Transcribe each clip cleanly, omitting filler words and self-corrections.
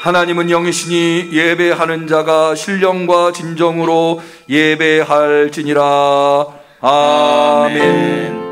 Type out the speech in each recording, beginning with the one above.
하나님은 영이시니 예배하는 자가 신령과 진정으로 예배할지니라. 아멘.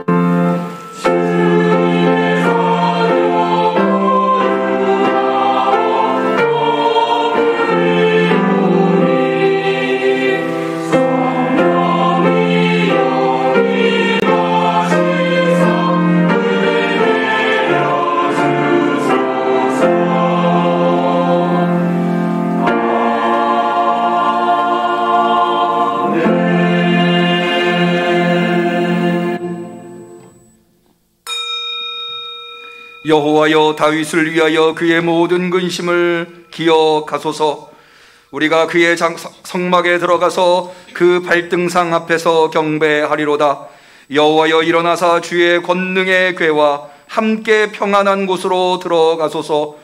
여호와여, 다윗을 위하여 그의 모든 근심을 기억하소서. 우리가 그의 성막에 들어가서 그 발등상 앞에서 경배하리로다. 여호와여, 일어나사 주의 권능의 궤와 함께 평안한 곳으로 들어가소서.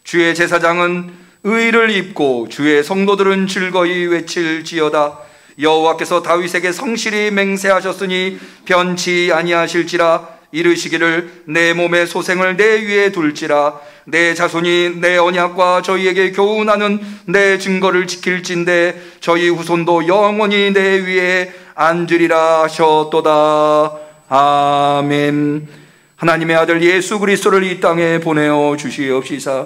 주의 제사장은 의를 입고 주의 성도들은 즐거이 외칠지어다. 여호와께서 다윗에게 성실히 맹세하셨으니 변치 아니하실지라. 이르시기를 내 몸의 소생을 내 위에 둘지라. 내 자손이 내 언약과 저희에게 교훈하는 내 증거를 지킬진대 저희 후손도 영원히 내 위에 앉으리라 하셨도다. 아멘. 하나님의 아들 예수 그리스도를 이 땅에 보내어 주시옵시사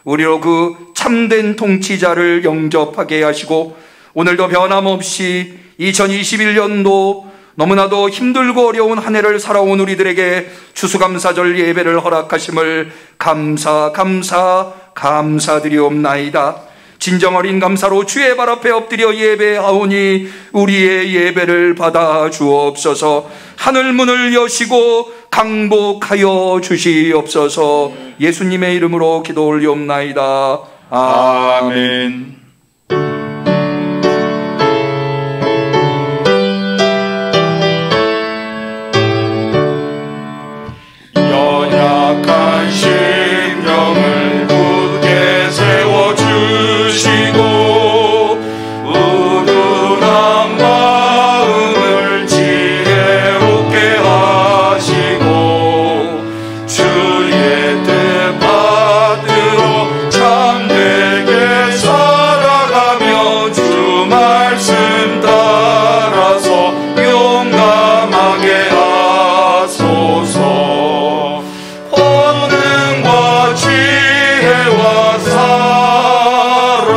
우리로 그 참된 통치자를 영접하게 하시고 오늘도 변함없이 2021년도 너무나도 힘들고 어려운 한 해를 살아온 우리들에게 추수감사절 예배를 허락하심을 감사드리옵나이다. 진정어린 감사로 주의 발 앞에 엎드려 예배하오니 우리의 예배를 받아 주옵소서. 하늘 문을 여시고 강복하여 주시옵소서. 예수님의 이름으로 기도 올리옵나이다. 아멘. 심령을 굳게 세워주시고 우둔한 마음을 지혜롭게 하시고 주의 뜻 받들어 참되게 살아가며 주 말씀 따라서 용감하게 하소서. 지혜와 사랑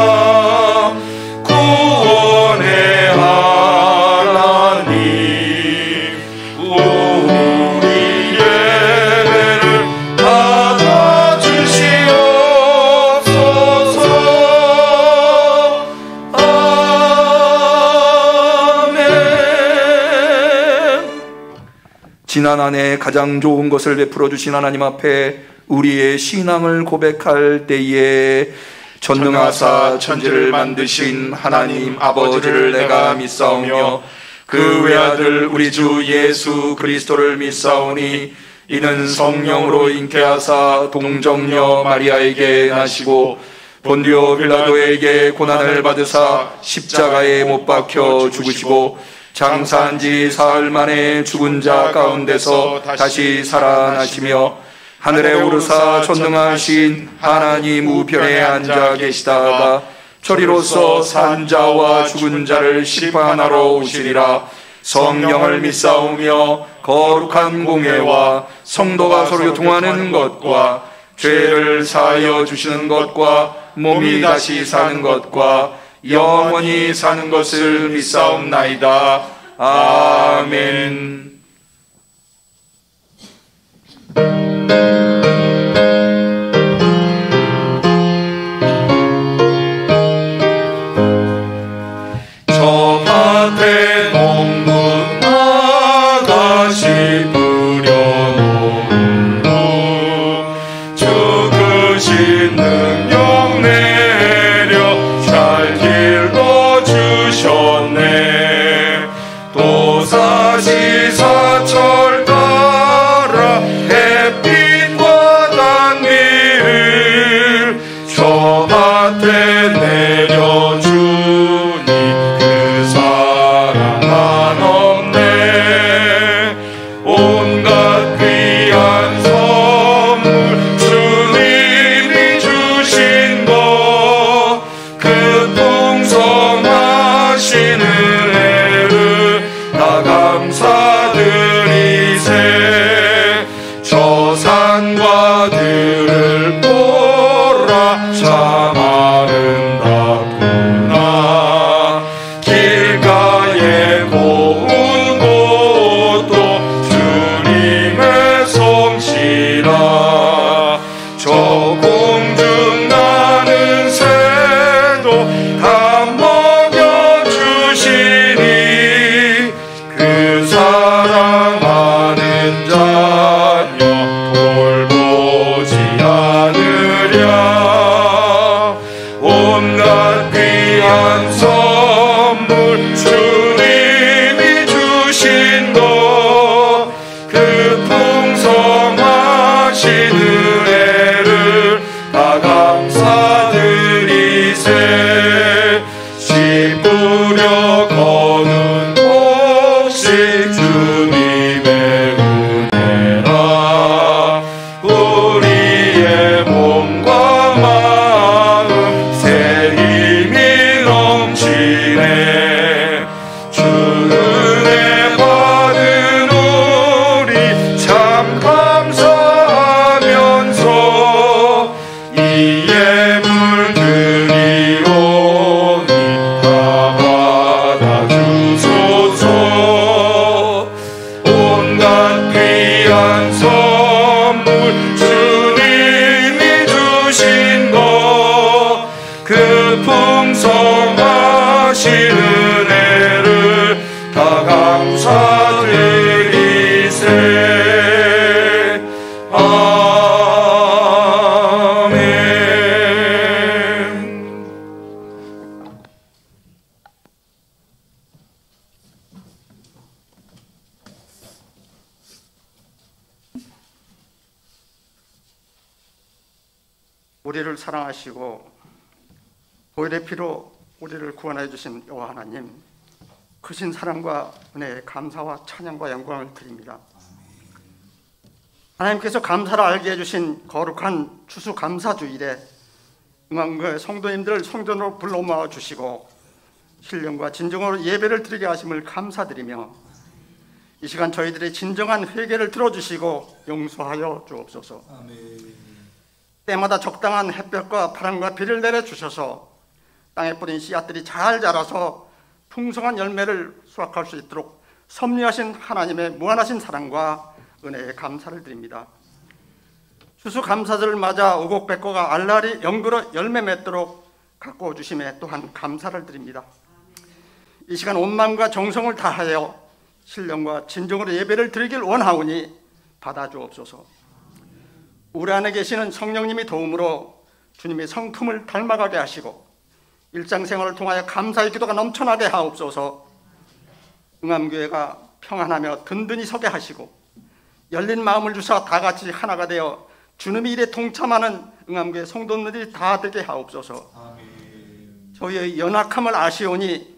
구원의 하나님 우리 예배를 받아주시옵소서. 아멘. 지난 한 해 가장 좋은 것을 베풀어 주신 하나님 앞에 우리의 신앙을 고백할 때에 전능하사 천지를 만드신 하나님 아버지를 내가 믿사오며 그 외아들 우리 주 예수 그리스도를 믿사오니 이는 성령으로 잉태하사 동정녀 마리아에게 나시고 본디오 빌라도에게 고난을 받으사 십자가에 못 박혀 죽으시고 장사한 지 사흘 만에 죽은 자 가운데서 다시 살아나시며 하늘에 오르사 전능하신 하나님 우편에 앉아 계시다가 저리로서 산 자와 죽은 자를 심판하러 오시리라. 성령을 믿사오며 거룩한 공회와 성도가 서로 교통하는 것과 죄를 사하여 주시는 것과 몸이 다시 사는 것과 영원히 사는 것을 믿사옵나이다. 아멘. 저 밭에 농부나 감사드리세. 저 산과 들을 보라 참 아름답구나. 길가에 고운 곳도 주님의 솜씨라. 저 공중 나는 새도 다 먹여주시니 그 사랑하는 자녀 돌보지 않으랴. 온갖 귀한 선물 주님이 주신 것, 그 풍성하신 은혜를 다 감사드리세. 씨 뿌려 거둔 곡식 주님의 은혜라. 우리의 몸과 마음 새 힘이 넘치네. 주 은혜 받은 우리 참 감사하면서 이 예물 드리오니 다 받아주소서. 온갖 귀한 선물 주님이 주신 것, 그 풍성하신 은혜를 다 감사드리세. 아멘. 우리를 사랑하시고 보혈의 피로 우리를 구원해 주신 여호와 하나님, 크신 사랑과 은혜에 감사와 찬양과 영광을 드립니다. 하나님께서 감사를 알게 해주신 거룩한 추수감사주일에 응암교회 성도님들 성전으로 불러 모아 주시고 신령과 진정으로 예배를 드리게 하심을 감사드리며, 이 시간 저희들의 진정한 회개를 들어주시고 용서하여 주옵소서. 때마다 적당한 햇볕과 바람과 비를 내려주셔서 땅에 뿌린 씨앗들이 잘 자라서 풍성한 열매를 수확할 수 있도록 섭리하신 하나님의 무한하신 사랑과 은혜에 감사를 드립니다. 추수감사절을 맞아 오곡백과가 알알이 연그러 열매 맺도록 가꾸어 주심에 또한 감사를 드립니다. 이 시간 온 마음과 정성을 다하여 신령과 진정으로 예배를 드리길 원하오니 받아주옵소서. 우리 안에 계시는 성령님이 도움으로 주님의 성품을 닮아가게 하시고 일상생활을 통하여 감사의 기도가 넘쳐나게 하옵소서. 응암교회가 평안하며 든든히 서게 하시고 열린 마음을 주사 다 같이 하나가 되어 주님의 일에 동참하는 응암교회 성도들이 다 되게 하옵소서. 저희의 연약함을 아시오니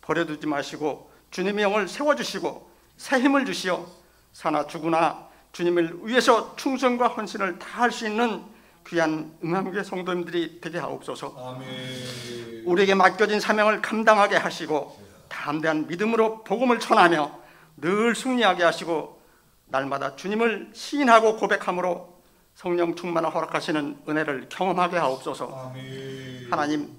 버려두지 마시고 주님의 영을 세워주시고 새 힘을 주시어 사나 죽으나 주님을 위해서 충성과 헌신을 다할 수 있는 귀한 응암교회 성도님들이 되게 하옵소서. 아멘. 우리에게 맡겨진 사명을 감당하게 하시고 담대한 믿음으로 복음을 전하며 늘 승리하게 하시고 날마다 주님을 시인하고 고백함으로 성령 충만을 허락하시는 은혜를 경험하게 하옵소서. 아멘. 하나님,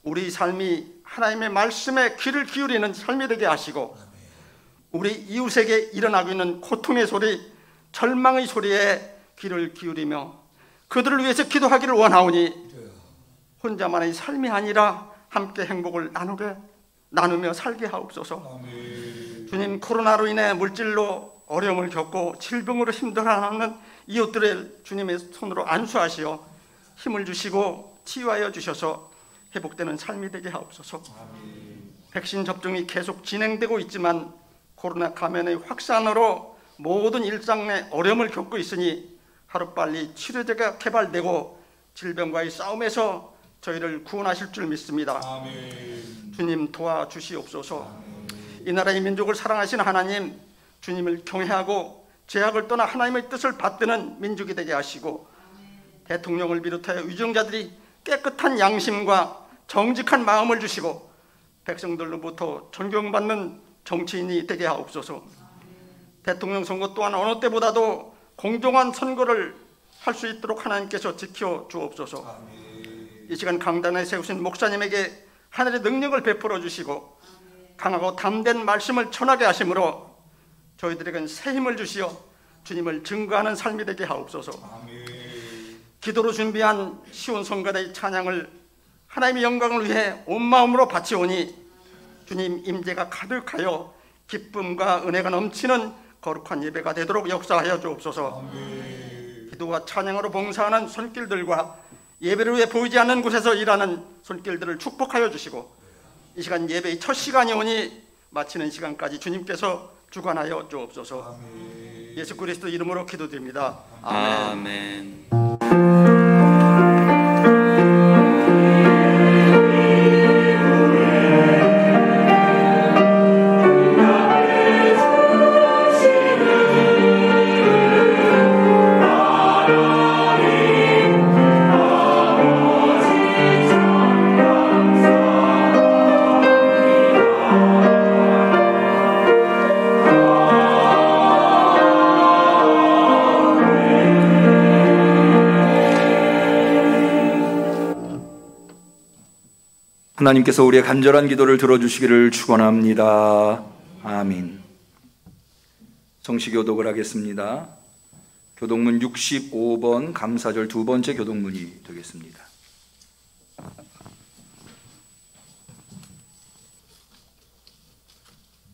우리 삶이 하나님의 말씀에 귀를 기울이는 삶이 되게 하시고 우리 이웃에게 일어나고 있는 고통의 소리, 절망의 소리에 귀를 기울이며 그들을 위해서 기도하기를 원하오니 혼자만의 삶이 아니라 함께 행복을 나누며 살게 하옵소서. 아멘. 주님, 코로나로 인해 물질로 어려움을 겪고 질병으로 힘들어하는 이웃들을 주님의 손으로 안수하시어 힘을 주시고 치유하여 주셔서 회복되는 삶이 되게 하옵소서. 아멘. 백신 접종이 계속 진행되고 있지만 코로나 감염의 확산으로 모든 일상의 어려움을 겪고 있으니 하루빨리 치료제가 개발되고 질병과의 싸움에서 저희를 구원하실 줄 믿습니다. 아멘. 주님 도와주시옵소서. 이 나라의 민족을 사랑하시는 하나님, 주님을 경외하고 죄악을 떠나 하나님의 뜻을 받드는 민족이 되게 하시고 대통령을 비롯하여 위정자들이 깨끗한 양심과 정직한 마음을 주시고 백성들로부터 존경받는 정치인이 되게 하옵소서. 대통령 선거 또한 어느 때보다도 공정한 선거를 할 수 있도록 하나님께서 지켜 주옵소서. 이 시간 강단에 세우신 목사님에게 하늘의 능력을 베풀어 주시고 강하고 담대한 말씀을 전하게 하심으로 저희들에겐 새 힘을 주시어 주님을 증거하는 삶이 되게 하옵소서. 기도로 준비한 시온 성가대의 찬양을 하나님의 영광을 위해 온 마음으로 바치오니 주님 임재가 가득하여 기쁨과 은혜가 넘치는 거룩한 예배가 되도록 역사하여 주옵소서. 기도와 찬양으로 봉사하는 손길들과 예배를 위해 보이지 않는 곳에서 일하는 손길들을 축복하여 주시고 이 시간 예배의 첫 시간이 오니 마치는 시간까지 주님께서 주관하여 주옵소서. 예수 그리스도 이름으로 기도드립니다. 아멘. 하나님께서 우리의 간절한 기도를 들어주시기를 축원합니다. 아멘. 성시교독을 하겠습니다. 교독문 65번 감사절 두 번째 교독문이 되겠습니다.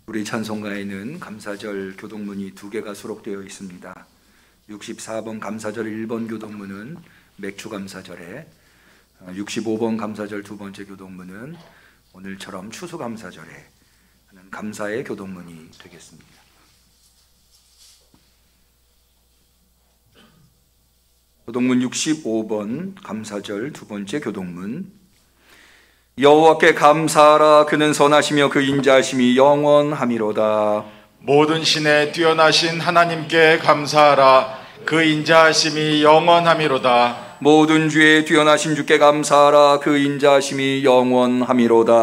우리 찬송가에는 감사절 교독문이 두 개가 수록되어 있습니다. 64번 감사절 1번 교독문은 맥주 감사절에 65번 감사절 두 번째 교독문은 오늘처럼 추수 감사절에 하는 감사의 교독문이 되겠습니다. 교독문 65번 감사절 두 번째 교독문. 여호와께 감사하라. 그는 선하시며 그 인자하심이 영원하미로다. 모든 신에 뛰어나신 하나님께 감사하라. 그 인자하심이 영원하미로다. 모든 주에 뛰어나신 주께 감사하라. 그 인자하심이 영원하미로다.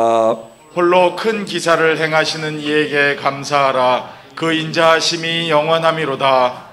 홀로 큰 기사를 행하시는 이에게 감사하라. 그 인자하심이 영원하미로다.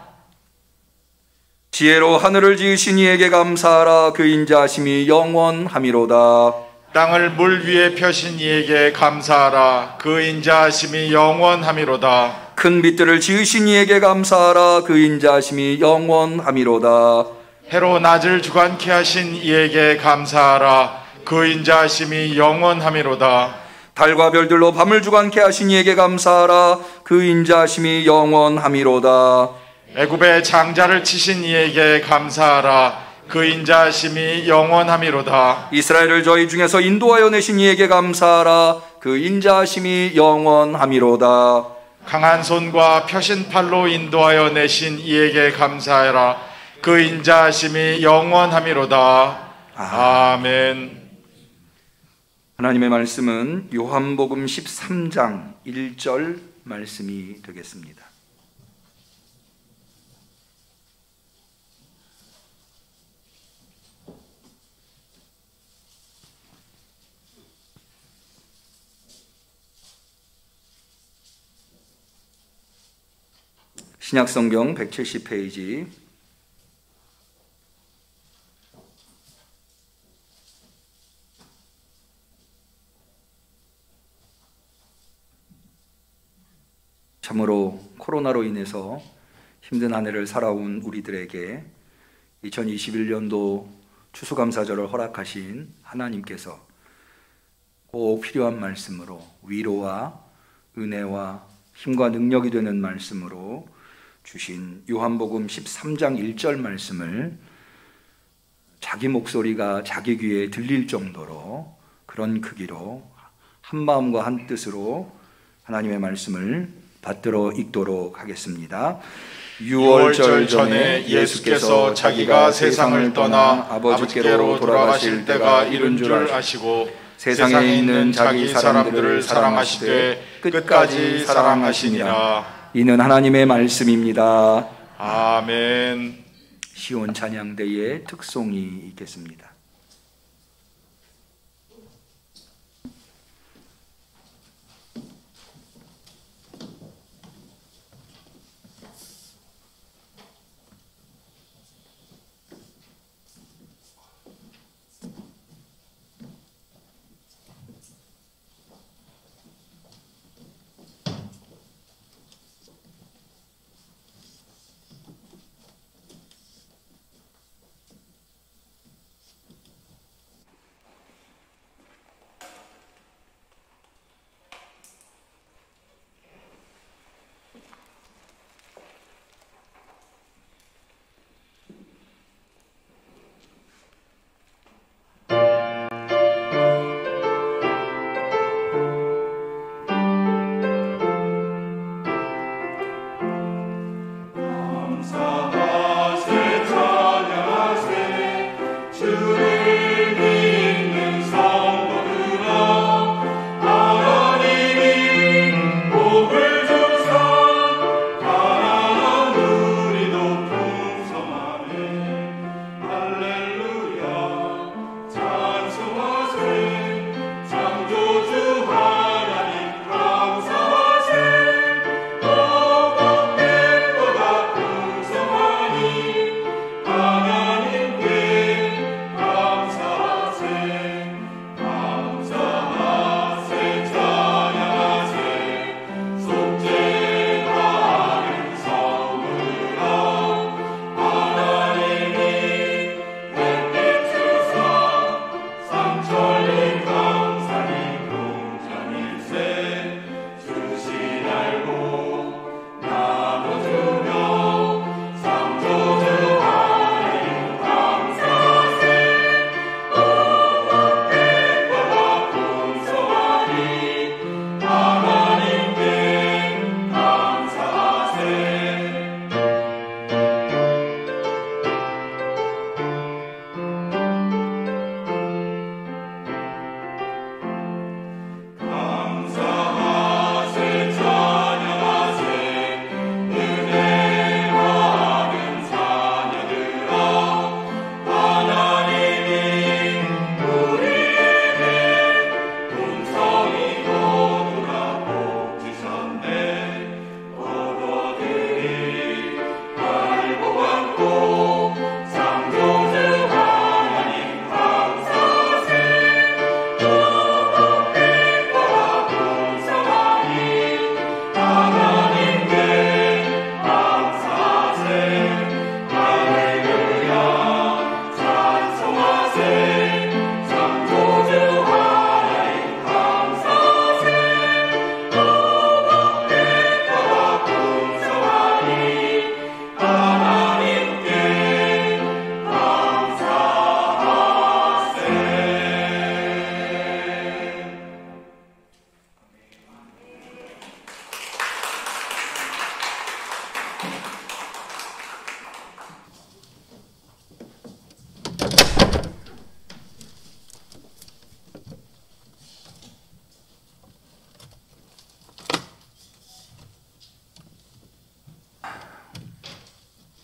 지혜로 하늘을 지으신 이에게 감사하라. 그 인자하심이 영원하미로다. 땅을 물 위에 펴신 이에게 감사하라. 그 인자하심이 영원하미로다. 큰 빛들을 지으신 이에게 감사하라. 그 인자하심이 영원하미로다. 해로 낮을 주관케 하신 이에게 감사하라. 그 인자하심이 영원하미로다. 달과 별들로 밤을 주관케 하신 이에게 감사하라. 그 인자하심이 영원하미로다. 애굽의 장자를 치신 이에게 감사하라. 그 인자하심이 영원하미로다. 이스라엘을 저희 중에서 인도하여 내신 이에게 감사하라. 그 인자하심이 영원하미로다. 강한 손과 펴신 팔로 인도하여 내신 이에게 감사하라. 그 인자하심이 영원하미로다. 아멘. 하나님의 말씀은 요한복음 13장 1절 말씀이 되겠습니다. 신약성경 170페이지 참으로 코로나로 인해서 힘든 한 해를 살아온 우리들에게 2021년도 추수감사절을 허락하신 하나님께서 꼭 필요한 말씀으로 위로와 은혜와 힘과 능력이 되는 말씀으로 주신 요한복음 13장 1절 말씀을 자기 목소리가 자기 귀에 들릴 정도로 그런 크기로 한 마음과 한 뜻으로 하나님의 말씀을 받들어 읽도록 하겠습니다. 6월절 전에 예수께서 자기가 세상을 떠나 아버지께로 돌아가실 때가 이른 줄 아시고 세상에 있는 자기 사람들을 사랑하시되 끝까지 사랑하시니라. 이는 하나님의 말씀입니다. 아멘. 시온 찬양대의 특송이 있겠습니다.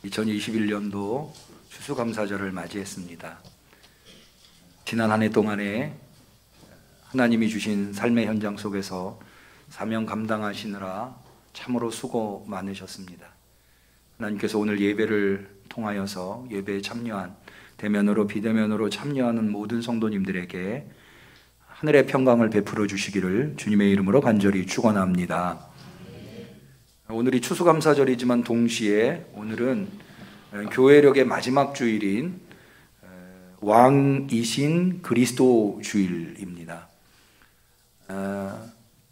2021년도 추수감사절을 맞이했습니다. 지난 한 해 동안에 하나님이 주신 삶의 현장 속에서 사명 감당하시느라 참으로 수고 많으셨습니다. 하나님께서 오늘 예배를 통하여서 예배에 참여한 대면으로 비대면으로 참여하는 모든 성도님들에게 하늘의 평강을 베풀어 주시기를 주님의 이름으로 간절히 축원합니다. 오늘이 추수감사절이지만 동시에 오늘은 교회력의 마지막 주일인 왕이신 그리스도 주일입니다.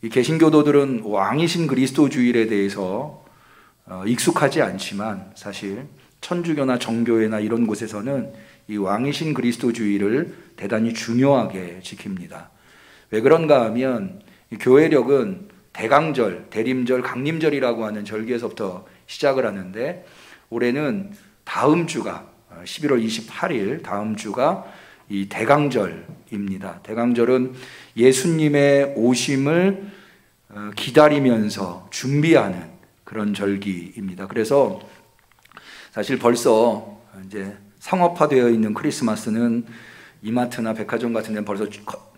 이 개신교도들은 왕이신 그리스도 주일에 대해서 익숙하지 않지만 사실 천주교나 정교회나 이런 곳에서는 이 왕이신 그리스도 주일을 대단히 중요하게 지킵니다. 왜 그런가 하면 교회력은 대강절, 대림절, 강림절이라고 하는 절기에서부터 시작을 하는데 올해는 다음 주가 11월 28일 다음 주가 이 대강절입니다. 대강절은 예수님의 오심을 기다리면서 준비하는 그런 절기입니다. 그래서 사실 벌써 이제 상업화되어 있는 크리스마스는 이마트나 백화점 같은 데는 벌써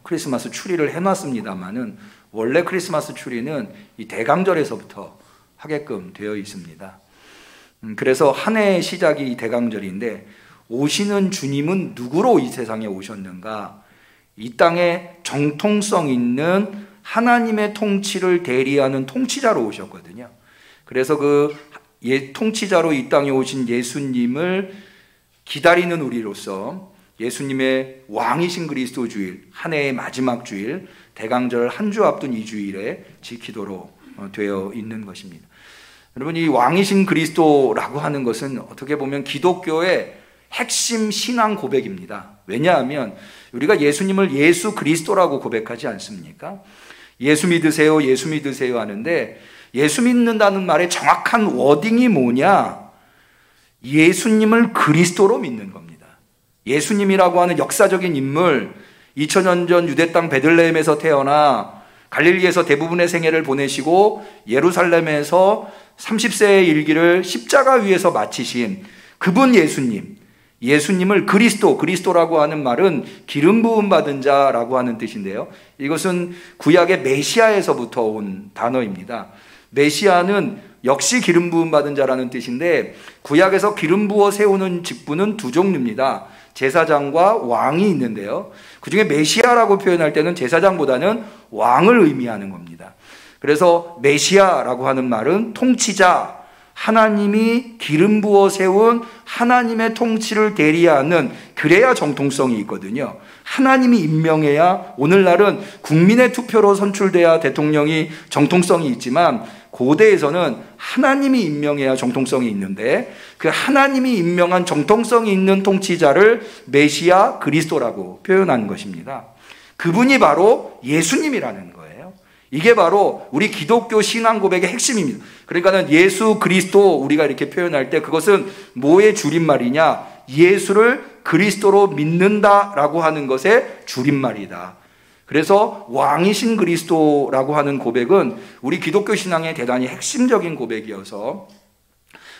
크리스마스 추리를 해놨습니다만은 원래 크리스마스 추리는 이 대강절에서부터 하게끔 되어 있습니다. 그래서 한 해의 시작이 이 대강절인데 오시는 주님은 누구로 이 세상에 오셨는가? 이 땅에 정통성 있는 하나님의 통치를 대리하는 통치자로 오셨거든요. 그래서 그 통치자로 이 땅에 오신 예수님을 기다리는 우리로서 예수님의 왕이신 그리스도 주일, 한 해의 마지막 주일, 대강절 한 주 앞둔 이 주일에 지키도록 되어 있는 것입니다. 여러분, 이 왕이신 그리스도라고 하는 것은 어떻게 보면 기독교의 핵심 신앙 고백입니다. 왜냐하면 우리가 예수님을 예수 그리스도라고 고백하지 않습니까? 예수 믿으세요, 예수 믿으세요 하는데 예수 믿는다는 말의 정확한 워딩이 뭐냐? 예수님을 그리스도로 믿는 겁니다. 예수님이라고 하는 역사적인 인물, 2000년 전 유대 땅 베들레헴에서 태어나 갈릴리에서 대부분의 생애를 보내시고 예루살렘에서 30세의 일기를 십자가 위에서 마치신 그분 예수님을 그리스도라고 하는 말은 기름 부음 받은 자라고 하는 뜻인데요. 이것은 구약의 메시아에서부터 온 단어입니다. 메시아는 역시 기름 부음 받은 자라는 뜻인데 구약에서 기름 부어 세우는 직분은 두 종류입니다. 제사장과 왕이 있는데요. 그 중에 메시아라고 표현할 때는 제사장보다는 왕을 의미하는 겁니다. 그래서 메시아라고 하는 말은 통치자, 하나님이 기름 부어 세운 하나님의 통치를 대리하는, 그래야 정통성이 있거든요. 하나님이 임명해야, 오늘날은 국민의 투표로 선출돼야 대통령이 정통성이 있지만 고대에서는 하나님이 임명해야 정통성이 있는데 그 하나님이 임명한 정통성이 있는 통치자를 메시아 그리스도라고 표현한 것입니다. 그분이 바로 예수님이라는 거예요. 이게 바로 우리 기독교 신앙 고백의 핵심입니다. 그러니까는 예수 그리스도 우리가 이렇게 표현할 때 그것은 뭐의 줄임말이냐? 예수를 그리스도로 믿는다라고 하는 것의 줄임말이다. 그래서 왕이신 그리스도라고 하는 고백은 우리 기독교 신앙의 대단히 핵심적인 고백이어서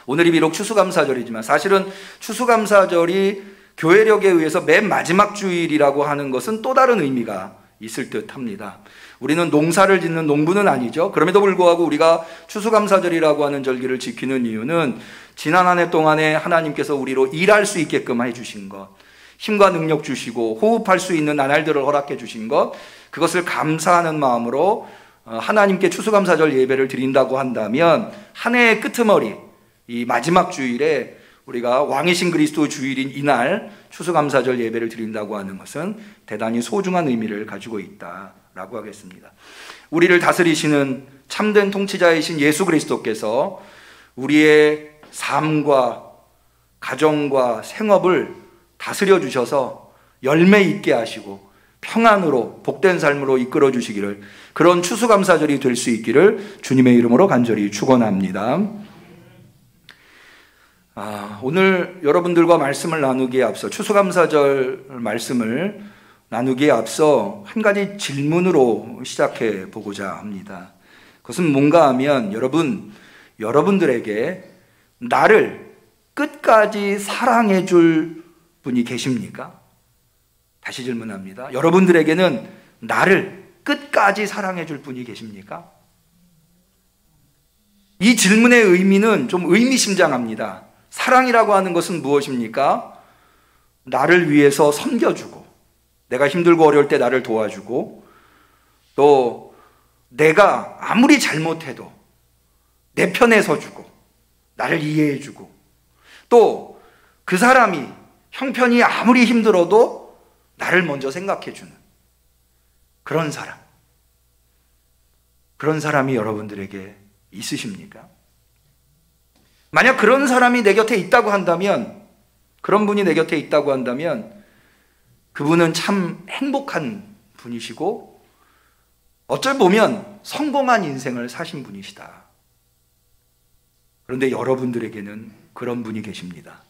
오늘이 비록 추수감사절이지만 사실은 추수감사절이 교회력에 의해서 맨 마지막 주일이라고 하는 것은 또 다른 의미가 있을 듯 합니다. 우리는 농사를 짓는 농부는 아니죠. 그럼에도 불구하고 우리가 추수감사절이라고 하는 절기를 지키는 이유는 지난 한 해 동안에 하나님께서 우리로 일할 수 있게끔 해주신 것, 힘과 능력 주시고 호흡할 수 있는 나날들을 허락해 주신 것, 그것을 감사하는 마음으로 하나님께 추수감사절 예배를 드린다고 한다면 한 해의 끄트머리, 이 마지막 주일에 우리가 왕이신 그리스도 주일인 이날 추수감사절 예배를 드린다고 하는 것은 대단히 소중한 의미를 가지고 있다라고 하겠습니다. 우리를 다스리시는 참된 통치자이신 예수 그리스도께서 우리의 삶과 가정과 생업을 다스려 주셔서 열매 있게 하시고 평안으로 복된 삶으로 이끌어 주시기를, 그런 추수감사절이 될 수 있기를 주님의 이름으로 간절히 축원합니다. 오늘 여러분들과 말씀을 나누기에 앞서, 추수감사절 말씀을 나누기에 앞서 한 가지 질문으로 시작해 보고자 합니다. 그것은 뭔가 하면 여러분들에게 나를 끝까지 사랑해 줄 분이 계십니까? 다시 질문합니다. 여러분들에게는 나를 끝까지 사랑해 줄 분이 계십니까? 이 질문의 의미는 좀 의미심장합니다. 사랑이라고 하는 것은 무엇입니까? 나를 위해서 섬겨주고, 내가 힘들고 어려울 때 나를 도와주고, 또 내가 아무리 잘못해도 내 편에 서주고 나를 이해해주고, 또 그 사람이 형편이 아무리 힘들어도 나를 먼저 생각해주는 그런 사람, 그런 사람이 여러분들에게 있으십니까? 만약 그런 사람이 내 곁에 있다고 한다면, 그런 분이 내 곁에 있다고 한다면 그분은 참 행복한 분이시고 어쩔 보면 성공한 인생을 사신 분이시다. 그런데 여러분들에게는 그런 분이 계십니다.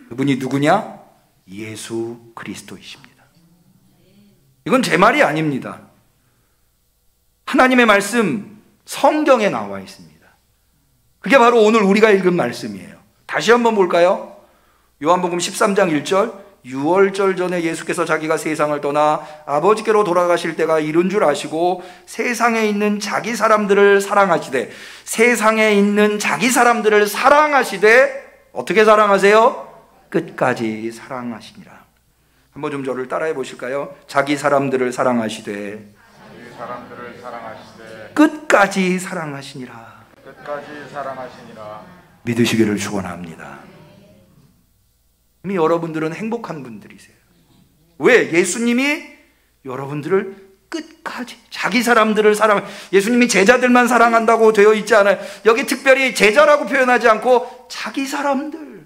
그분이 누구냐? 예수 그리스도이십니다. 이건 제 말이 아닙니다. 하나님의 말씀 성경에 나와 있습니다. 그게 바로 오늘 우리가 읽은 말씀이에요. 다시 한번 볼까요? 요한복음 13장 1절, 유월절 전에 예수께서 자기가 세상을 떠나 아버지께로 돌아가실 때가 이른 줄 아시고 세상에 있는 자기 사람들을 사랑하시되, 세상에 있는 자기 사람들을 사랑하시되 어떻게 사랑하세요? 끝까지 사랑하시니라. 한번 좀 저를 따라해 보실까요? 자기 사람들을 사랑하시되 끝까지 사랑하시니라. 끝까지 사랑하시니라. 믿으시기를 축원합니다. 이미 여러분들은 행복한 분들이세요. 왜? 예수님이 여러분들을 끝까지, 자기 사람들을 예수님이 제자들만 사랑한다고 되어 있지 않아요. 여기 특별히 제자라고 표현하지 않고 자기 사람들.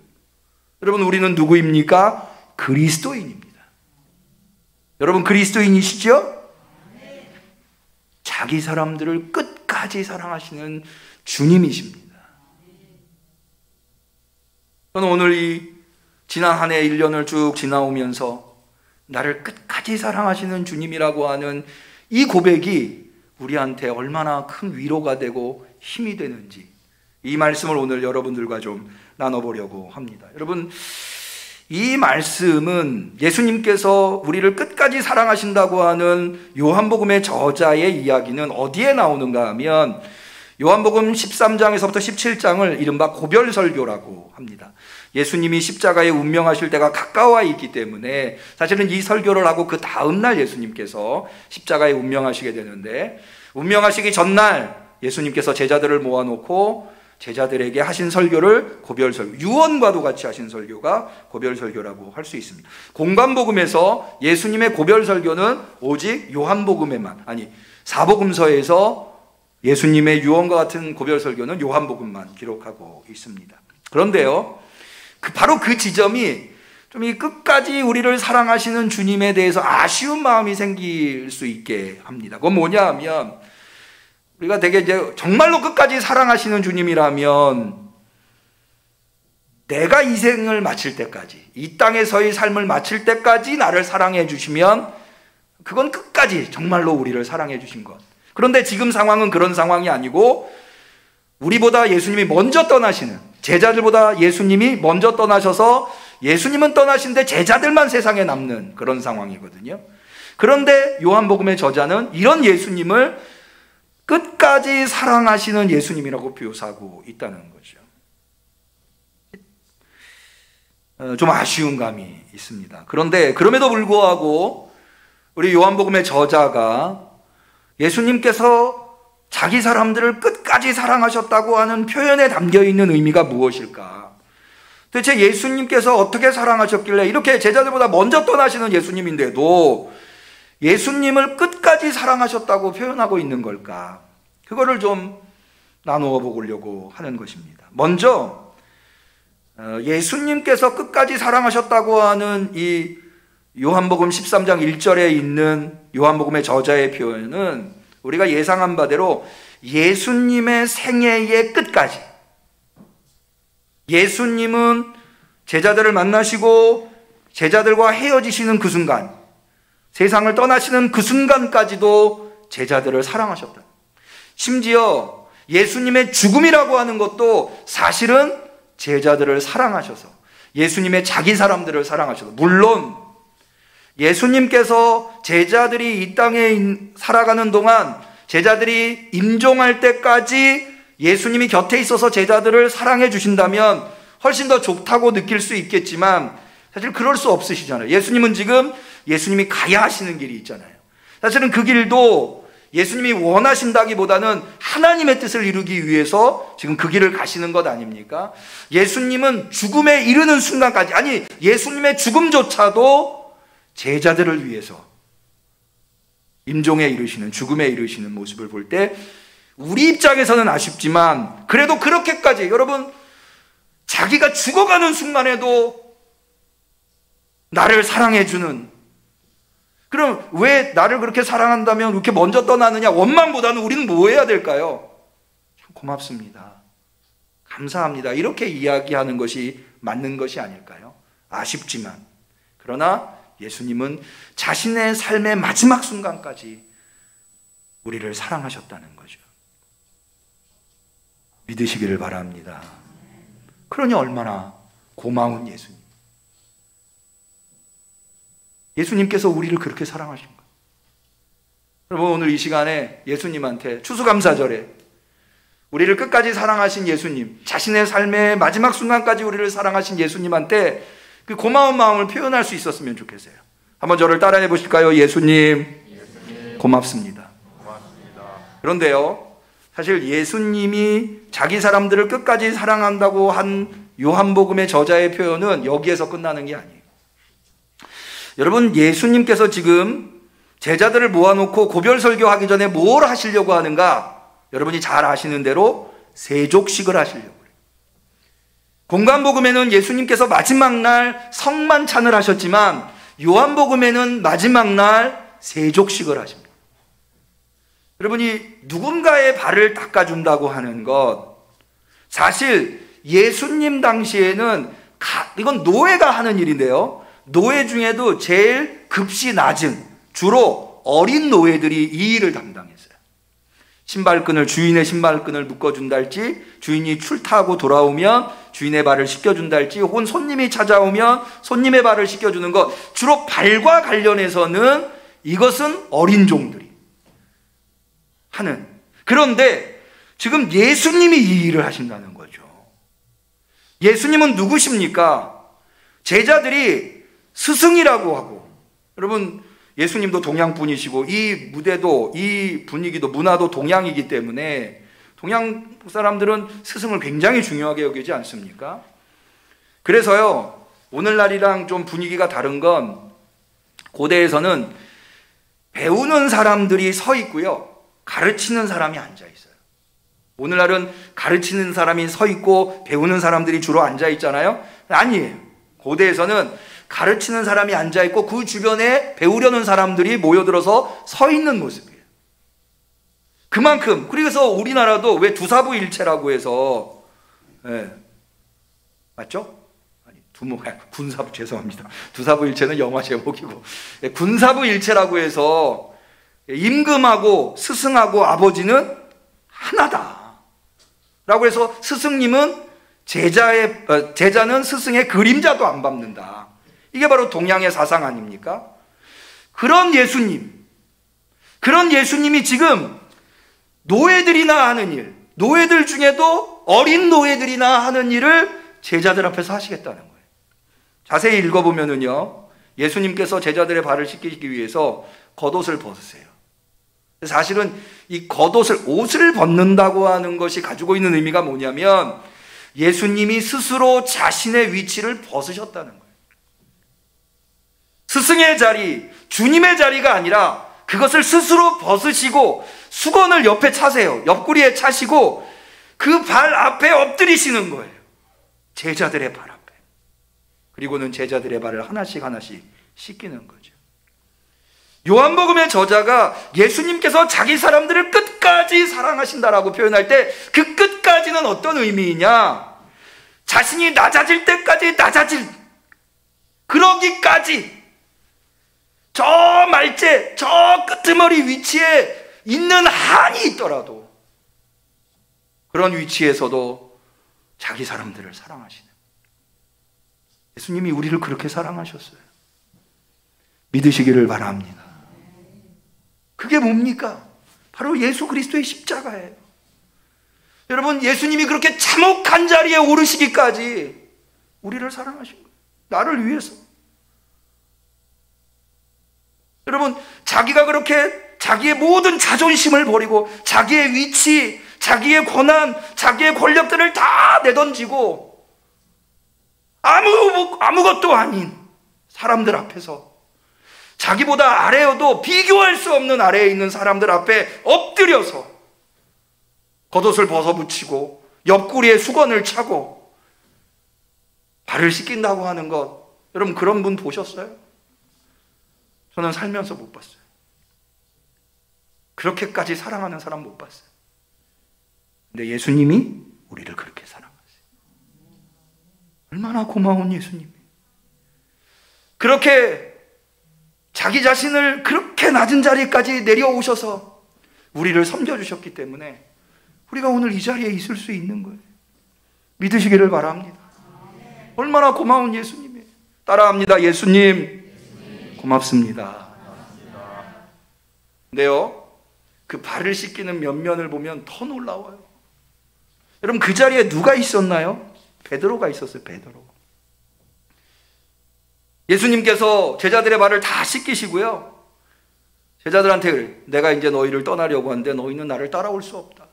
여러분, 우리는 누구입니까? 그리스도인입니다. 여러분, 그리스도인이시죠? 자기 사람들을 끝까지 사랑하시는 주님이십니다. 저는 오늘 이 지난 한 해 1년을 쭉 지나오면서 나를 끝까지 사랑하시는 주님이라고 하는 이 고백이 우리한테 얼마나 큰 위로가 되고 힘이 되는지, 이 말씀을 오늘 여러분들과 좀 나눠보려고 합니다. 여러분, 이 말씀은 예수님께서 우리를 끝까지 사랑하신다고 하는 요한복음의 저자의 이야기는 어디에 나오는가 하면 요한복음 13장에서부터 17장을 이른바 고별설교라고 합니다. 예수님이 십자가에 운명하실 때가 가까워 있기 때문에 사실은 이 설교를 하고 그 다음날 예수님께서 십자가에 운명하시게 되는데, 운명하시기 전날 예수님께서 제자들을 모아놓고 제자들에게 하신 설교를 고별설교, 유언과도 같이 하신 설교가 고별설교라고 할 수 있습니다. 공관복음에서 예수님의 고별설교는 오직 요한복음에만, 아니 사복음서에서 예수님의 유언과 같은 고별설교는 요한복음만 기록하고 있습니다. 그런데요, 바로 그 지점이 좀 이 끝까지 우리를 사랑하시는 주님에 대해서 아쉬운 마음이 생길 수 있게 합니다. 그건 뭐냐 하면, 우리가 되게 이제 정말로 끝까지 사랑하시는 주님이라면 내가 이 생을 마칠 때까지, 이 땅에서의 삶을 마칠 때까지 나를 사랑해 주시면 그건 끝까지 정말로 우리를 사랑해 주신 것. 그런데 지금 상황은 그런 상황이 아니고 우리보다 예수님이 먼저 떠나시는, 제자들보다 예수님이 먼저 떠나셔서 예수님은 떠나신데 제자들만 세상에 남는 그런 상황이거든요. 그런데 요한복음의 저자는 이런 예수님을 끝까지 사랑하시는 예수님이라고 묘사하고 있다는 거죠. 좀 아쉬운 감이 있습니다. 그런데 그럼에도 불구하고 우리 요한복음의 저자가 예수님께서 자기 사람들을 끝까지 사랑하셨다고 하는 표현에 담겨있는 의미가 무엇일까? 도대체 예수님께서 어떻게 사랑하셨길래 이렇게 제자들보다 먼저 떠나시는 예수님인데도 예수님을 끝까지 사랑하셨다고 표현하고 있는 걸까? 그거를 좀 나누어 보려고 하는 것입니다. 먼저 예수님께서 끝까지 사랑하셨다고 하는 이 요한복음 13장 1절에 있는 요한복음의 저자의 표현은 우리가 예상한 바대로 예수님의 생애의 끝까지, 예수님은 제자들을 만나시고 제자들과 헤어지시는 그 순간, 세상을 떠나시는 그 순간까지도 제자들을 사랑하셨다. 심지어 예수님의 죽음이라고 하는 것도 사실은 제자들을 사랑하셔서 예수님의 자기 사람들을 사랑하셔서, 물론 예수님께서 제자들이 이 땅에 살아가는 동안 제자들이 임종할 때까지 예수님이 곁에 있어서 제자들을 사랑해 주신다면 훨씬 더 좋다고 느낄 수 있겠지만 사실 그럴 수 없으시잖아요. 예수님은 지금 예수님이 가야 하시는 길이 있잖아요. 사실은 그 길도 예수님이 원하신다기보다는 하나님의 뜻을 이루기 위해서 지금 그 길을 가시는 것 아닙니까? 예수님은 죽음에 이르는 순간까지, 아니 예수님의 죽음조차도 제자들을 위해서 임종에 이르시는, 죽음에 이르시는 모습을 볼 때 우리 입장에서는 아쉽지만 그래도 그렇게까지, 여러분 자기가 죽어가는 순간에도 나를 사랑해주는, 그럼 왜 나를 그렇게 사랑한다면 그렇게 먼저 떠나느냐, 원망보다는 우리는 뭐 해야 될까요? 참 고맙습니다, 감사합니다, 이렇게 이야기하는 것이 맞는 것이 아닐까요? 아쉽지만 그러나 예수님은 자신의 삶의 마지막 순간까지 우리를 사랑하셨다는 거죠. 믿으시기를 바랍니다. 그러니 얼마나 고마운 예수님. 예수님께서 우리를 그렇게 사랑하신 거예요. 여러분 오늘 이 시간에 예수님한테 추수감사절에 우리를 끝까지 사랑하신 예수님, 자신의 삶의 마지막 순간까지 우리를 사랑하신 예수님한테 그 고마운 마음을 표현할 수 있었으면 좋겠어요. 한번 저를 따라해 보실까요? 예수님 고맙습니다. 그런데요, 사실 예수님이 자기 사람들을 끝까지 사랑한다고 한 요한복음의 저자의 표현은 여기에서 끝나는 게 아니에요. 여러분 예수님께서 지금 제자들을 모아놓고 고별 설교하기 전에 뭘 하시려고 하는가? 여러분이 잘 아시는 대로 세족식을 하시려고 해요. 공관복음에는 예수님께서 마지막 날 성만찬을 하셨지만 요한복음에는 마지막 날 세족식을 하십니다. 여러분이 누군가의 발을 닦아준다고 하는 것, 사실 예수님 당시에는 이건 노예가 하는 일인데요, 노예 중에도 제일 급시 낮은, 주로 어린 노예들이 이 일을 담당했어요. 신발끈을, 주인의 신발끈을 묶어준다 할지, 주인이 출타하고 돌아오면 주인의 발을 씻겨준다 할지, 혹은 손님이 찾아오면 손님의 발을 씻겨주는 것, 주로 발과 관련해서는 이것은 어린 종들이 하는. 그런데 지금 예수님이 이 일을 하신다는 거죠. 예수님은 누구십니까? 제자들이 스승이라고 하고, 여러분 예수님도 동양 분이시고 이 무대도, 이 분위기도, 문화도 동양이기 때문에 동양 사람들은 스승을 굉장히 중요하게 여기지 않습니까? 그래서요, 오늘날이랑 좀 분위기가 다른 건 고대에서는 배우는 사람들이 서 있고요, 가르치는 사람이 앉아 있어요. 오늘날은 가르치는 사람이 서 있고 배우는 사람들이 주로 앉아 있잖아요. 아니에요. 고대에서는 가르치는 사람이 앉아 있고 그 주변에 배우려는 사람들이 모여들어서 서 있는 모습이에요. 그만큼, 그래서 우리나라도 왜 두사부일체라고 해서, 맞죠? 아니, 군사부, 죄송합니다. 두사부일체는 영화 제목이고, 군사부일체라고 해서 임금하고 스승하고 아버지는 하나다 라고 해서 스승님은 제자는 스승의 그림자도 안 밟는다. 이게 바로 동양의 사상 아닙니까? 그런 예수님이 지금 노예들이나 하는 일, 노예들 중에도 어린 노예들이나 하는 일을 제자들 앞에서 하시겠다는 거예요. 자세히 읽어보면은요, 예수님께서 제자들의 발을 씻기기 위해서 겉옷을 벗으세요. 사실은 이 겉옷을, 옷을 벗는다고 하는 것이 가지고 있는 의미가 뭐냐면 예수님이 스스로 자신의 위치를 벗으셨다는 거예요. 스승의 자리, 주님의 자리가 아니라 그것을 스스로 벗으시고 수건을 옆에 차세요. 옆구리에 차시고 그 발 앞에 엎드리시는 거예요. 제자들의 발 앞에. 그리고는 제자들의 발을 하나씩 하나씩 씻기는 거죠. 요한복음의 저자가 예수님께서 자기 사람들을 끝까지 사랑하신다라고 표현할 때 그 끝까지는 어떤 의미이냐? 자신이 낮아질 때까지 낮아질, 그러기까지 저 말째, 저 끄트머리 위치에 있는 한이 있더라도 그런 위치에서도 자기 사람들을 사랑하시는, 예수님이 우리를 그렇게 사랑하셨어요. 믿으시기를 바랍니다. 그게 뭡니까? 바로 예수 그리스도의 십자가예요. 여러분, 예수님이 그렇게 참혹한 자리에 오르시기까지 우리를 사랑하신 거예요. 나를 위해서. 여러분, 자기가 그렇게 자기의 모든 자존심을 버리고 자기의 위치, 자기의 권한, 자기의 권력들을 다 내던지고 아무것도 아닌 사람들 앞에서, 자기보다 아래여도 비교할 수 없는 아래에 있는 사람들 앞에 엎드려서 겉옷을 벗어붙이고 옆구리에 수건을 차고 발을 씻긴다고 하는 것, 여러분 그런 분 보셨어요? 저는 살면서 못 봤어요. 그렇게까지 사랑하는 사람 못 봤어요. 근데 예수님이 우리를 그렇게 사랑하세요. 얼마나 고마운 예수님이에요. 그렇게 자기 자신을 그렇게 낮은 자리까지 내려오셔서 우리를 섬겨주셨기 때문에 우리가 오늘 이 자리에 있을 수 있는 거예요. 믿으시기를 바랍니다. 얼마나 고마운 예수님이에요. 따라합니다. 예수님 고맙습니다. 근데요, 그 발을 씻기는 면면을 보면 더 놀라워요. 여러분, 그 자리에 누가 있었나요? 베드로가 있었어요. 베드로. 예수님께서 제자들의 발을 다 씻기시고요, 제자들한테 그래, 내가 이제 너희를 떠나려고 하는데 너희는 나를 따라올 수 없다.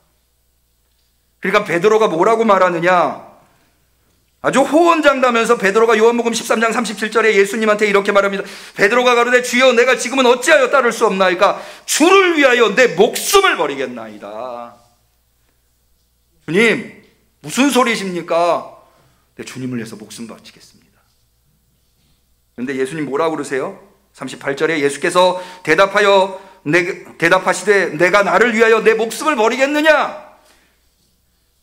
그러니까 베드로가 뭐라고 말하느냐, 아주 호언장담하면서 베드로가 요한복음 13장 37절에 예수님한테 이렇게 말합니다. 베드로가 가로되 주여 내가 지금은 어찌하여 따를 수 없나이까? 주를 위하여 내 목숨을 버리겠나이다. 주님, 무슨 소리십니까? 내 주님을 위해서 목숨 바치겠습니다. 그런데 예수님 뭐라고 그러세요? 38절에 예수께서 대답하시되 내가 나를 위하여 내 목숨을 버리겠느냐?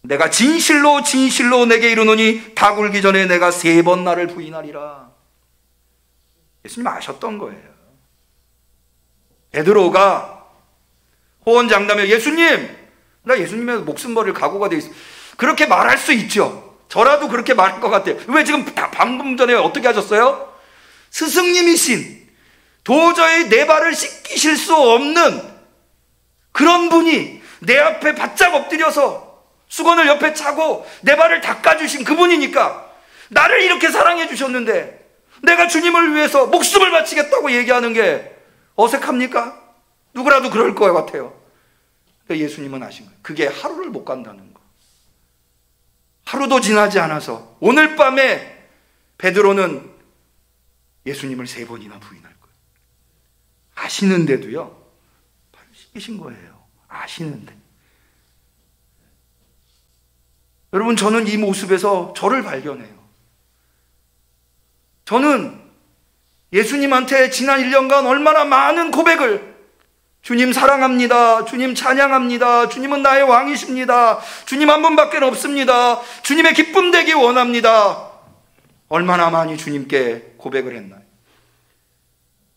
내가 진실로 진실로 내게 이르노니 닭 울기 전에 내가 3번 나를 부인하리라. 예수님 아셨던 거예요. 베드로가 호언장담해 예수님, 나 예수님의 목숨 버릴 각오가 돼 있어. 그렇게 말할 수 있죠. 저라도 그렇게 말할 것 같아요. 왜 지금 방금 전에 어떻게 하셨어요? 스승님이신, 도저히 내 발을 씻기실 수 없는 그런 분이 내 앞에 바짝 엎드려서 수건을 옆에 차고 내 발을 닦아주신 그분이니까 나를 이렇게 사랑해 주셨는데 내가 주님을 위해서 목숨을 바치겠다고 얘기하는 게 어색합니까? 누구라도 그럴 것 같아요. 그러니까 예수님은 아신 거예요. 그게 하루를 못 간다는 거. 하루도 지나지 않아서 오늘 밤에 베드로는 예수님을 3번이나 부인할 거예요. 아시는데도요, 발을 씻기신 거예요. 아시는데. 여러분, 저는 이 모습에서 저를 발견해요. 저는 예수님한테 지난 1년간 얼마나 많은 고백을, 주님 사랑합니다, 주님 찬양합니다, 주님은 나의 왕이십니다, 주님 한 분밖에 없습니다, 주님의 기쁨 되기 원합니다, 얼마나 많이 주님께 고백을 했나요?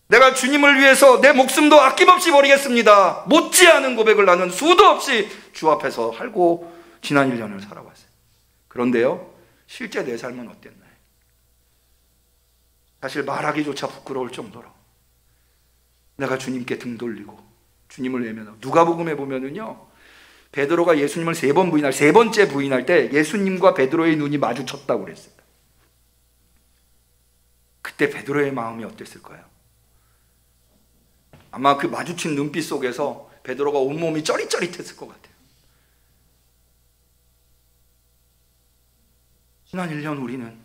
내가 주님을 위해서 내 목숨도 아낌없이 버리겠습니다, 못지않은 고백을 나는 수도 없이 주 앞에서 하고 지난 1년을 살아왔어요. 그런데요, 실제 내 삶은 어땠나요? 사실 말하기조차 부끄러울 정도로 내가 주님께 등 돌리고 주님을 외면하고, 누가복음에 보면은요, 베드로가 예수님을 3번 부인할, 3번째 부인할 때 예수님과 베드로의 눈이 마주쳤다고 그랬어요. 그때 베드로의 마음이 어땠을까요? 아마 그 마주친 눈빛 속에서 베드로가 온몸이 쩌릿쩌릿했을 것 같아요. 지난 1년 우리는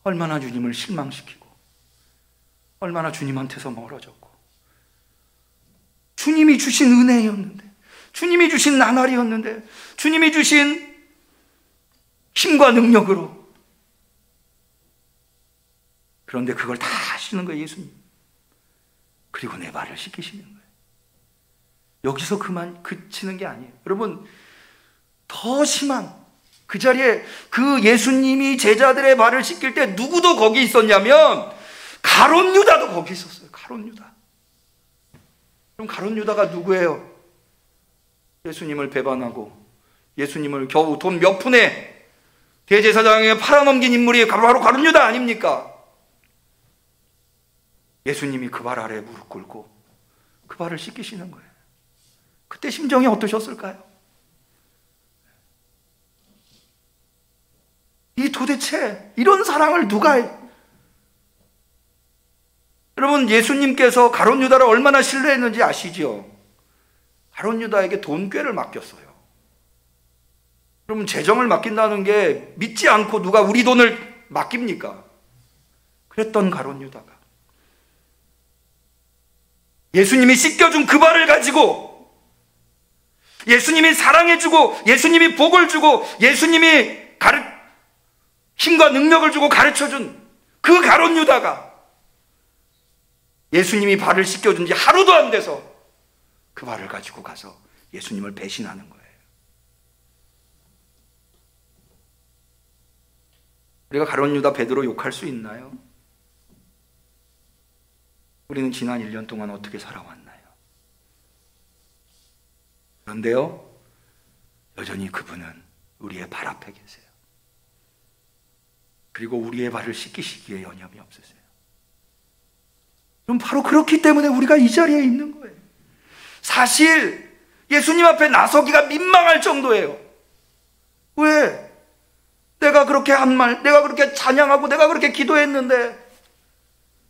얼마나 주님을 실망시키고 얼마나 주님한테서 멀어졌고, 주님이 주신 은혜였는데, 주님이 주신 나날이었는데, 주님이 주신 힘과 능력으로, 그런데 그걸 다 하시는 거예요, 예수님. 그리고 내 발을 씻기시는 거예요. 여기서 그치는 게 아니에요. 여러분, 더 심한, 그 자리에 그 예수님이 제자들의 발을 씻길 때 누구도 거기 있었냐면 가룟 유다도 거기 있었어요. 가룟 유다. 그럼 가룟 유다가 누구예요? 예수님을 배반하고 예수님을 겨우 돈 몇 푼에 대제사장에게 팔아넘긴 인물이 바로 가룟 유다 아닙니까? 예수님이 그 발 아래 무릎 꿇고 그 발을 씻기시는 거예요. 그때 심정이 어떠셨을까요? 이 도대체 이런 사랑을 누가 여러분, 예수님께서 가룟 유다를 얼마나 신뢰했는지 아시죠? 가룟 유다에게 돈꾀를 맡겼어요. 그러면 재정을 맡긴다는 게 믿지 않고 누가 우리 돈을 맡깁니까? 그랬던 가룟 유다가 예수님이 씻겨준 그 발을 가지고, 예수님이 사랑해주고, 예수님이 복을 주고, 예수님이 힘과 능력을 주고 가르쳐준 그 가룟 유다가 예수님이 발을 씻겨준 지 하루도 안 돼서 그 발을 가지고 가서 예수님을 배신하는 거예요. 우리가 가룟 유다 베드로 욕할 수 있나요? 우리는 지난 1년 동안 어떻게 살아왔나요? 그런데요, 여전히 그분은 우리의 발 앞에 계세요. 그리고 우리의 발을 씻기시기에 여념이 없으세요. 그럼 바로 그렇기 때문에 우리가 이 자리에 있는 거예요. 사실 예수님 앞에 나서기가 민망할 정도예요. 왜? 내가 그렇게 한 말, 내가 그렇게 찬양하고 내가 그렇게 기도했는데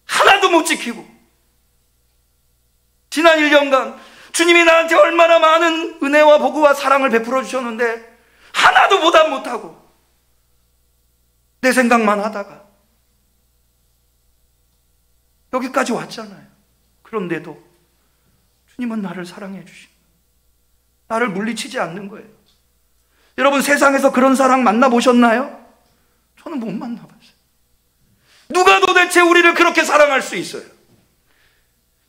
하나도 못 지키고, 지난 1년간 주님이 나한테 얼마나 많은 은혜와 복과 사랑을 베풀어 주셨는데 하나도 보답 못하고 내 생각만 하다가 여기까지 왔잖아요. 그런데도 주님은 나를 사랑해 주시고 나를 물리치지 않는 거예요. 여러분, 세상에서 그런 사랑 만나보셨나요? 저는 못 만나봤어요. 누가 도대체 우리를 그렇게 사랑할 수 있어요?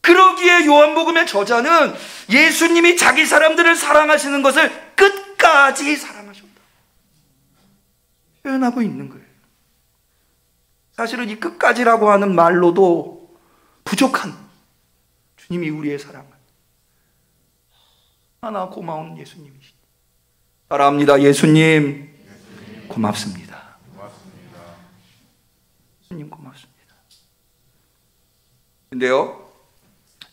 그러기에 요한복음의 저자는 예수님이 자기 사람들을 사랑하시는 것을 끝까지 사랑하셨다 표현하고 있는 거예요. 사실은 이 끝까지라고 하는 말로도 부족한 주님이 우리의 사랑을 하나 고마운 예수님이시다. 따라합니다. 예수님 고맙습니다. 예수님 고맙습니다. 근데요,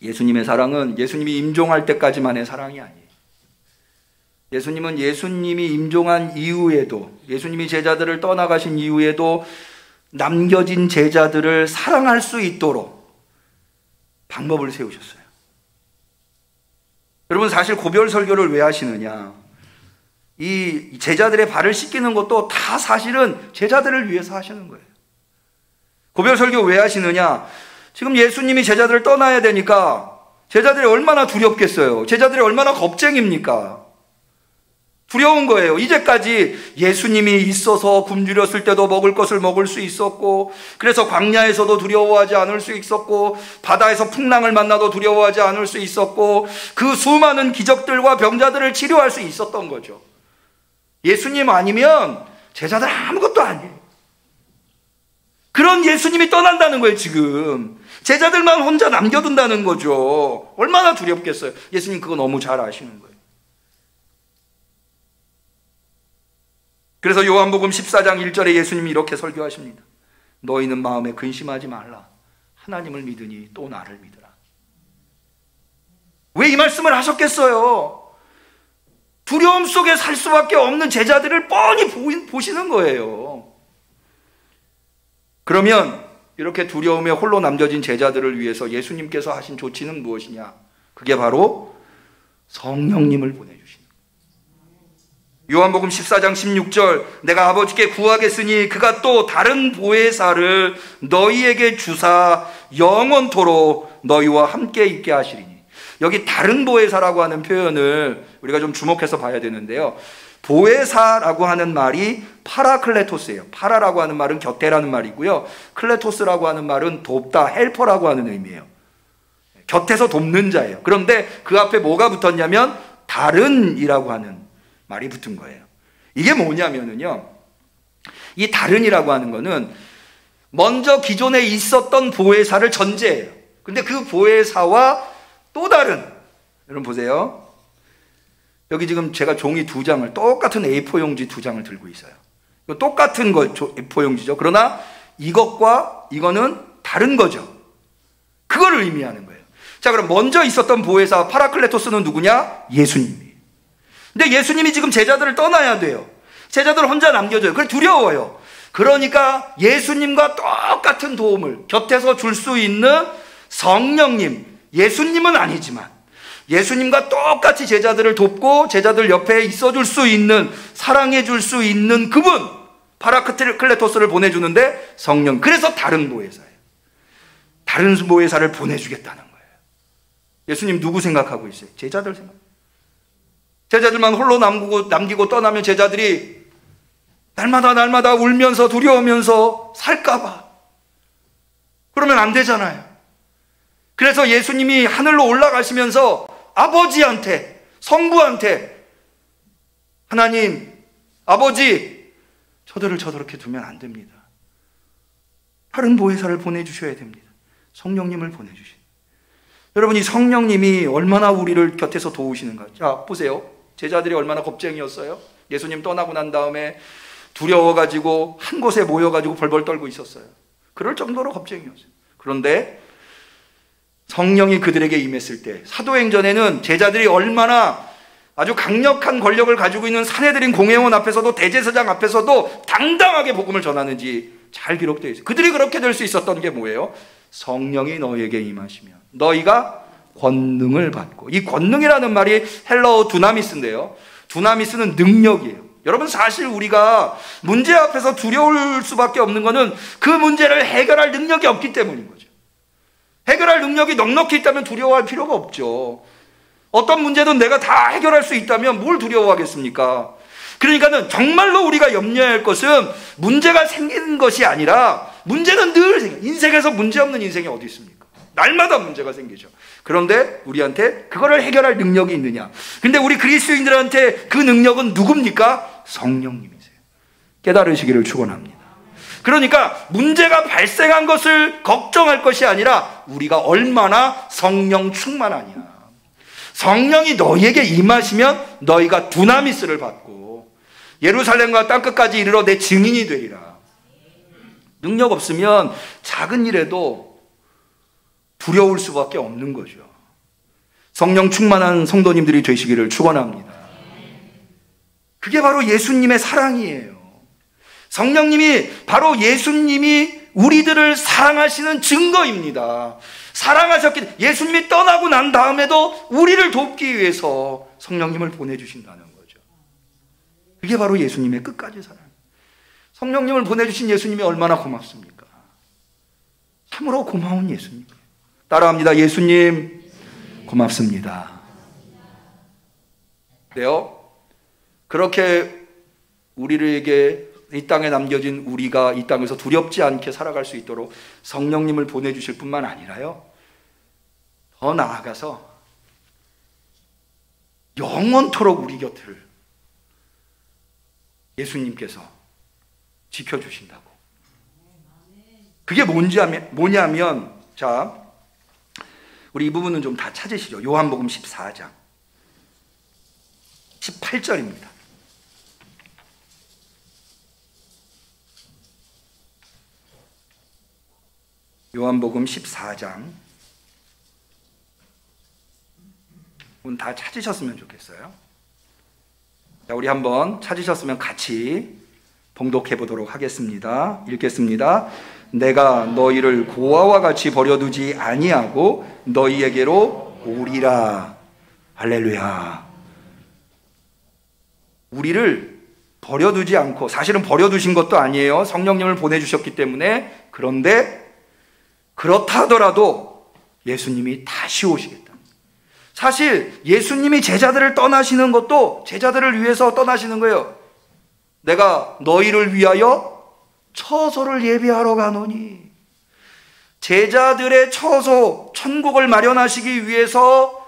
예수님의 사랑은 예수님이 임종할 때까지만의 사랑이 아니에요. 예수님은 예수님이 임종한 이후에도, 예수님이 제자들을 떠나가신 이후에도 남겨진 제자들을 사랑할 수 있도록 방법을 세우셨어요. 여러분, 사실 고별 설교를 왜 하시느냐? 이 제자들의 발을 씻기는 것도 다 사실은 제자들을 위해서 하시는 거예요. 고별 설교 왜 하시느냐? 지금 예수님이 제자들을 떠나야 되니까 제자들이 얼마나 두렵겠어요. 제자들이 얼마나 겁쟁입니까? 두려운 거예요. 이제까지 예수님이 있어서 굶주렸을 때도 먹을 것을 먹을 수 있었고, 그래서 광야에서도 두려워하지 않을 수 있었고, 바다에서 풍랑을 만나도 두려워하지 않을 수 있었고, 그 수많은 기적들과 병자들을 치료할 수 있었던 거죠. 예수님 아니면 제자들 아무것도 아니에요. 그런 예수님이 떠난다는 거예요. 지금 제자들만 혼자 남겨둔다는 거죠. 얼마나 두렵겠어요. 예수님 그거 너무 잘 아시는 거예요. 그래서 요한복음 14장 1절에 예수님이 이렇게 설교하십니다. 너희는 마음에 근심하지 말라. 하나님을 믿으니 또 나를 믿으라. 왜 이 말씀을 하셨겠어요? 두려움 속에 살 수밖에 없는 제자들을 뻔히 보시는 거예요. 그러면 이렇게 두려움에 홀로 남겨진 제자들을 위해서 예수님께서 하신 조치는 무엇이냐? 그게 바로 성령님을 보내주시는 거예요. 요한복음 14장 16절, 내가 아버지께 구하겠으니 그가 또 다른 보혜사를 너희에게 주사 영원토록 너희와 함께 있게 하시리니. 여기 다른 보혜사라고 하는 표현을 우리가 좀 주목해서 봐야 되는데요, 보혜사라고 하는 말이 파라클레토스예요. 파라라고 하는 말은 곁에라는 말이고요, 클레토스라고 하는 말은 돕다, 헬퍼라고 하는 의미예요. 곁에서 돕는 자예요. 그런데 그 앞에 뭐가 붙었냐면 다른이라고 하는 말이 붙은 거예요. 이게 뭐냐면요, 이 다른이라고 하는 거는 먼저 기존에 있었던 보혜사를 전제해요. 근데 그 보혜사와 또 다른, 여러분 보세요. 여기 지금 제가 종이 2장을, 똑같은 A4 용지 2장을 들고 있어요. 똑같은 포용지죠. 그러나 이것과 이거는 다른 거죠. 그걸 의미하는 거예요. 자, 그럼 먼저 있었던 보혜사 파라클레토스는 누구냐? 예수님이에요. 근데 예수님이 지금 제자들을 떠나야 돼요. 제자들 혼자 남겨져요. 그래 두려워요. 그러니까 예수님과 똑같은 도움을 곁에서 줄 수 있는 성령님, 예수님은 아니지만 예수님과 똑같이 제자들을 돕고 제자들 옆에 있어줄 수 있는, 사랑해줄 수 있는 그분, 파라클레토스를 보내주는데 성령. 그래서 다른 보혜사예요. 다른 보혜사를 보내주겠다는 거예요. 예수님 누구 생각하고 있어요? 제자들 생각. 제자들만 홀로 남기고 떠나면 제자들이 날마다 울면서 두려우면서 살까봐. 그러면 안 되잖아요. 그래서 예수님이 하늘로 올라가시면서 아버지한테, 성부한테, 하나님, 아버지, 저들을 저렇게 두면 안 됩니다. 다른 보혜사를 보내주셔야 됩니다. 성령님을 보내주신. 여러분, 이 성령님이 얼마나 우리를 곁에서 도우시는가. 자, 보세요. 제자들이 얼마나 겁쟁이였어요. 예수님 떠나고 난 다음에 두려워가지고 한 곳에 모여가지고 벌벌 떨고 있었어요. 그럴 정도로 겁쟁이였어요. 그런데 성령이 그들에게 임했을 때, 사도행전에는 제자들이 얼마나 아주 강력한 권력을 가지고 있는 산헤드린 공회원 앞에서도 대제사장 앞에서도 당당하게 복음을 전하는지 잘 기록되어 있어요. 그들이 그렇게 될 수 있었던 게 뭐예요? 성령이 너희에게 임하시면 너희가 권능을 받고. 이 권능이라는 말이 헬라어 두나미스인데요, 두나미스는 능력이에요. 여러분, 사실 우리가 문제 앞에서 두려울 수밖에 없는 것은 그 문제를 해결할 능력이 없기 때문인 거죠. 해결할 능력이 넉넉히 있다면 두려워할 필요가 없죠. 어떤 문제든 내가 다 해결할 수 있다면 뭘 두려워하겠습니까? 그러니까는 정말로 우리가 염려해야 할 것은 문제가 생기는 것이 아니라, 문제는 늘 생겨요. 인생에서 문제 없는 인생이 어디 있습니까? 날마다 문제가 생기죠. 그런데 우리한테 그거를 해결할 능력이 있느냐? 근데 우리 그리스도인들한테 그 능력은 누굽니까? 성령님이세요. 깨달으시기를 축원합니다. 그러니까 문제가 발생한 것을 걱정할 것이 아니라 우리가 얼마나 성령 충만하냐. 성령이 너희에게 임하시면 너희가 두나미스를 받고 예루살렘과 땅끝까지 이르러 내 증인이 되리라. 능력 없으면 작은 일에도 두려울 수밖에 없는 거죠. 성령 충만한 성도님들이 되시기를 축원합니다. 그게 바로 예수님의 사랑이에요. 성령님이 바로 예수님이 우리들을 사랑하시는 증거입니다. 사랑하셨기, 예수님이 떠나고 난 다음에도 우리를 돕기 위해서 성령님을 보내주신다는 거죠. 그게 바로 예수님의 끝까지 사랑. 성령님을 보내주신 예수님이 얼마나 고맙습니까? 참으로 고마운 예수님. 따라합니다. 예수님 고맙습니다. 그래요? 그렇게 우리에게 이 땅에 남겨진 우리가 이 땅에서 두렵지 않게 살아갈 수 있도록 성령님을 보내주실 뿐만 아니라요, 더 나아가서 영원토록 우리 곁을 예수님께서 지켜주신다고. 그게 뭐냐면, 자, 우리 이 부분은 좀 다 찾으시죠. 요한복음 14장 18절입니다. 요한복음 14장. 다 찾으셨으면 좋겠어요. 자, 우리 한번 찾으셨으면 같이 봉독해 보도록 하겠습니다. 읽겠습니다. 내가 너희를 고아와 같이 버려두지 아니하고 너희에게로 오리라. 할렐루야. 우리를 버려두지 않고, 사실은 버려두신 것도 아니에요. 성령님을 보내주셨기 때문에. 그런데 그렇다 하더라도 예수님이 다시 오시겠다. 사실 예수님이 제자들을 떠나시는 것도 제자들을 위해서 떠나시는 거예요. 내가 너희를 위하여 처소를 예비하러 가노니. 제자들의 처소, 천국을 마련하시기 위해서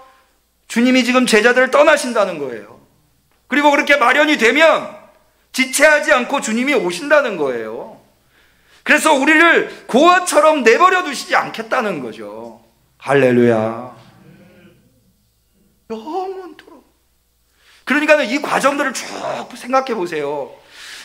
주님이 지금 제자들을 떠나신다는 거예요. 그리고 그렇게 마련이 되면 지체하지 않고 주님이 오신다는 거예요. 그래서 우리를 고아처럼 내버려 두시지 않겠다는 거죠. 할렐루야. 영원토록. 그러니까 이 과정들을 쭉 생각해 보세요.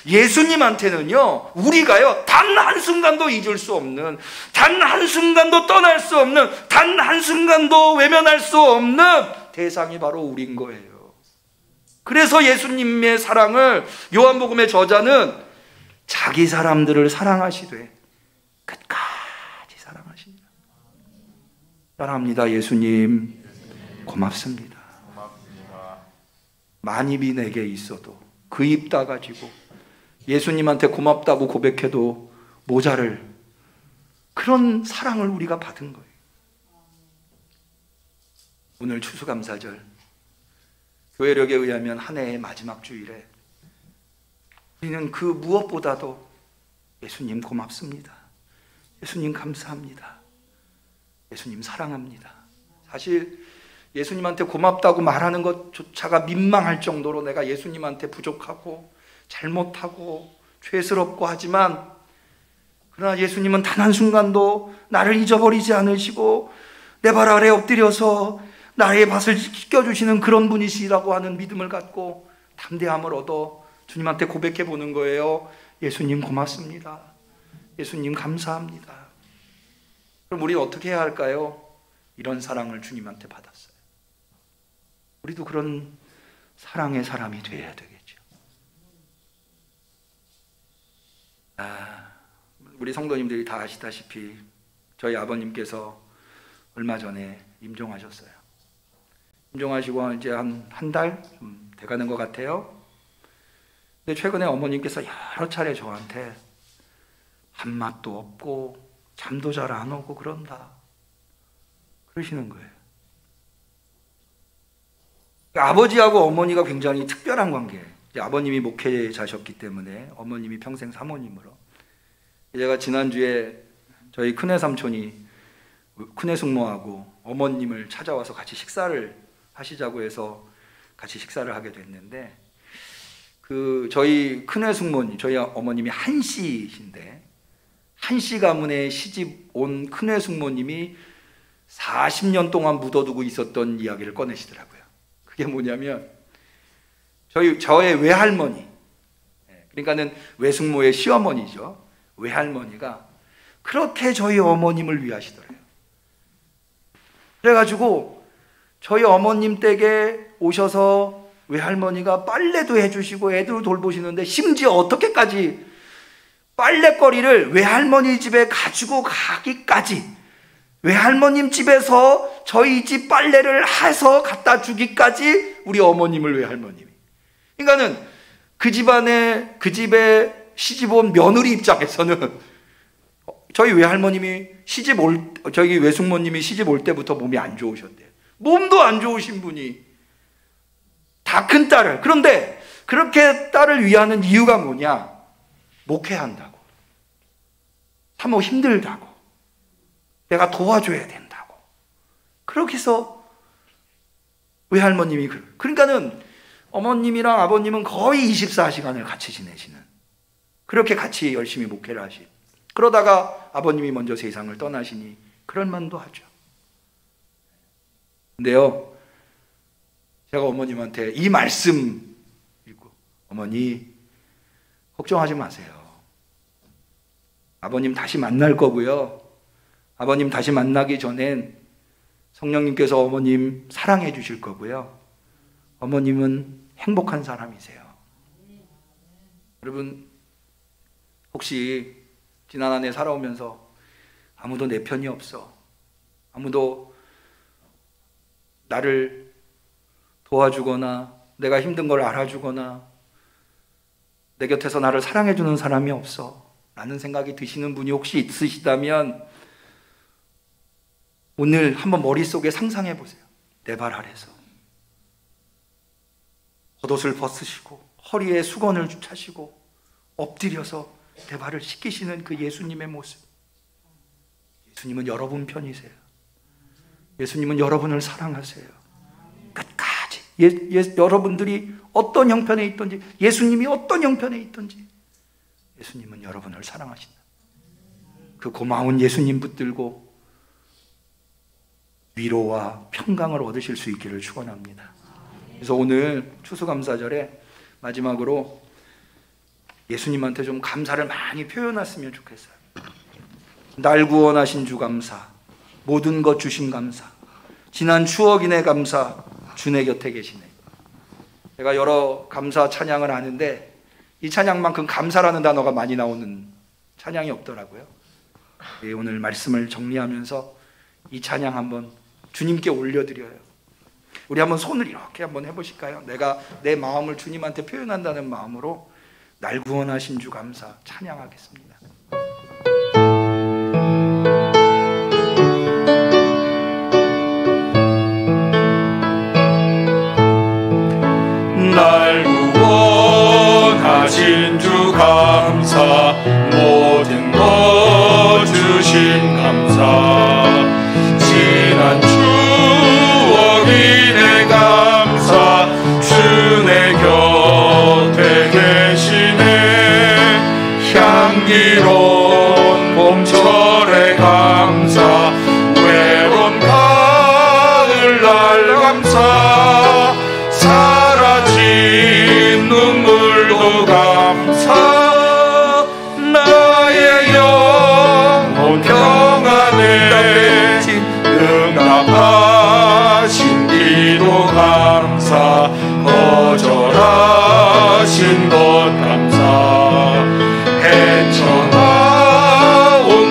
예수님한테는요, 우리가요, 단 한순간도 잊을 수 없는, 단 한순간도 떠날 수 없는, 단 한순간도 외면할 수 없는 대상이 바로 우린 거예요. 그래서 예수님의 사랑을 요한복음의 저자는 자기 사람들을 사랑하시되 끝까지 사랑하십니다. 사랑합니다. 예수님 고맙습니다. 만입이 내게 있어도 그 입 따가지고 예수님한테 고맙다고 고백해도 모자를, 그런 사랑을 우리가 받은 거예요. 오늘 추수감사절, 교회력에 의하면 한 해의 마지막 주일에 우리는 그 무엇보다도 예수님 고맙습니다, 예수님 감사합니다, 예수님 사랑합니다. 사실 예수님한테 고맙다고 말하는 것조차가 민망할 정도로 내가 예수님한테 부족하고 잘못하고 죄스럽고 하지만, 그러나 예수님은 단 한순간도 나를 잊어버리지 않으시고 내 발 아래 엎드려서 나의 밭을 지켜주시는 그런 분이시라고 하는 믿음을 갖고 담대함을 얻어 주님한테 고백해 보는 거예요. 예수님 고맙습니다, 예수님 감사합니다. 그럼 우리는 어떻게 해야 할까요? 이런 사랑을 주님한테 받았어요. 우리도 그런 사랑의 사람이 되어야 되겠죠. 우리 성도님들이 다 아시다시피 저희 아버님께서 얼마 전에 임종하셨어요. 임종하시고 이제 한 달 돼가는 것 같아요. 근데 최근에 어머님께서 여러 차례 저한테 밥맛도 없고 잠도 잘 안 오고 그런다 그러시는 거예요. 아버지하고 어머니가 굉장히 특별한 관계예요. 아버님이 목회자셨기 때문에 어머님이 평생 사모님으로. 제가 지난주에 저희 큰애 삼촌이, 큰애 숙모하고 어머님을 찾아와서 같이 식사를 하시자고 해서 같이 식사를 하게 됐는데, 저희 큰애 숙모님, 저희 어머님이 한씨신데, 한씨 가문에 시집 온 큰애 숙모님이 40년 동안 묻어두고 있었던 이야기를 꺼내시더라고요. 그게 뭐냐면 저의 외할머니, 그러니까는 외숙모의 시어머니죠. 외할머니가 그렇게 저희 어머님을 위하시더래요. 그래가지고 저희 어머님 댁에 오셔서 외할머니가 빨래도 해주시고 애들 돌보시는데, 심지어 어떻게까지 빨래거리를 외할머니 집에 가지고 가기까지, 외할머님 집에서 저희 집 빨래를 해서 갖다 주기까지 우리 어머님을 외할머님이. 그러니까는 그 집에 시집 온 며느리 입장에서는 저희 외할머님이 저희 외숙모님이 시집 올 때부터 몸이 안 좋으셨대요. 몸도 안 좋으신 분이 다 큰 딸을. 그런데 그렇게 딸을 위하는 이유가 뭐냐? 목회한다고, 사모 힘들다고, 내가 도와줘야 된다고. 그렇게 해서 외할머님이, 그러니까는 어머님이랑 아버님은 거의 24시간을 같이 지내시는, 그렇게 같이 열심히 목회를 하시. 그러다가 아버님이 먼저 세상을 떠나시니 그럴 만도 하죠. 근데요, 제가 어머님한테 이 말씀 읽고, 어머니 걱정하지 마세요. 아버님 다시 만날 거고요. 아버님 다시 만나기 전엔 성령님께서 어머님 사랑해 주실 거고요. 어머님은 행복한 사람이세요. 여러분, 혹시 지난 한 해 살아오면서 아무도 내 편이 없어, 아무도 나를 도와주거나 내가 힘든 걸 알아주거나 내 곁에서 나를 사랑해 주는 사람이 없어 라는 생각이 드시는 분이 혹시 있으시다면, 오늘 한번 머릿속에 상상해 보세요. 내 발 아래서 겉옷을 벗으시고 허리에 수건을 차시고 엎드려서 내 발을 씻기시는 그 예수님의 모습. 예수님은 여러분 편이세요. 예수님은 여러분을 사랑하세요. 끝까지. 여러분들이 어떤 형편에 있든지, 예수님이 어떤 형편에 있든지 예수님은 여러분을 사랑하신다. 그 고마운 예수님 붙들고 위로와 평강을 얻으실 수 있기를 축원합니다. 그래서 오늘 추수감사절에 마지막으로 예수님한테 좀 감사를 많이 표현했으면 좋겠어요. 날 구원하신 주 감사, 모든 것 주신 감사, 지난 추억이네 감사, 주 내 곁에 계시네. 제가 여러 감사 찬양을 하는데 이 찬양만큼 감사라는 단어가 많이 나오는 찬양이 없더라고요. 오늘 말씀을 정리하면서 이 찬양 한번 주님께 올려드려요. 우리 한번 손을 이렇게 한번 해보실까요? 내가 내 마음을 주님한테 표현한다는 마음으로 날 구원하신 주 감사 찬양하겠습니다. 날 구원하신 주 감사, 모든 것 주신 감사, 지난 추억이네 감사, 주 내 곁에 계시네. 향기로운 봄철의 감사, 외로운 가을날 감사, 사라진 눈물도 감사, 나의 영혼 평안에 응답하신 기도 감사, 거절하신 것 감사, 헤쳐나온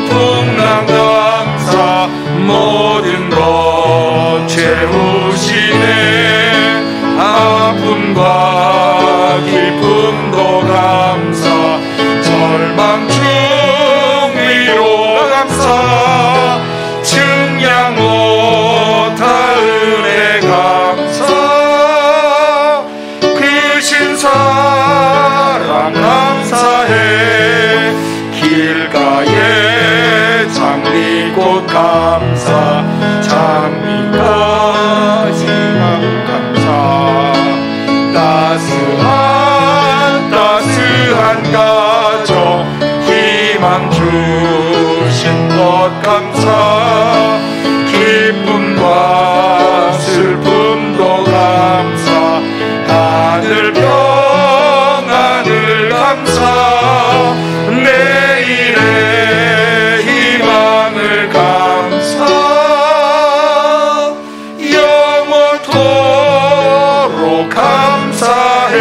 풍랑 감사, 모든 것 채우시네. 아픔과 기쁨도 감사, 절망 중 위로 감사, 증량 못할 은혜 감사, 크신 사랑 감사해. 길가에 장미꽃 감사, 장미까지 감사, 따스한 가정 희망 주신 것 감사, 기쁨과 슬픔도 감사, 하늘 평안을 감사, 내일의 희망을 감사, 영원토록 감사해.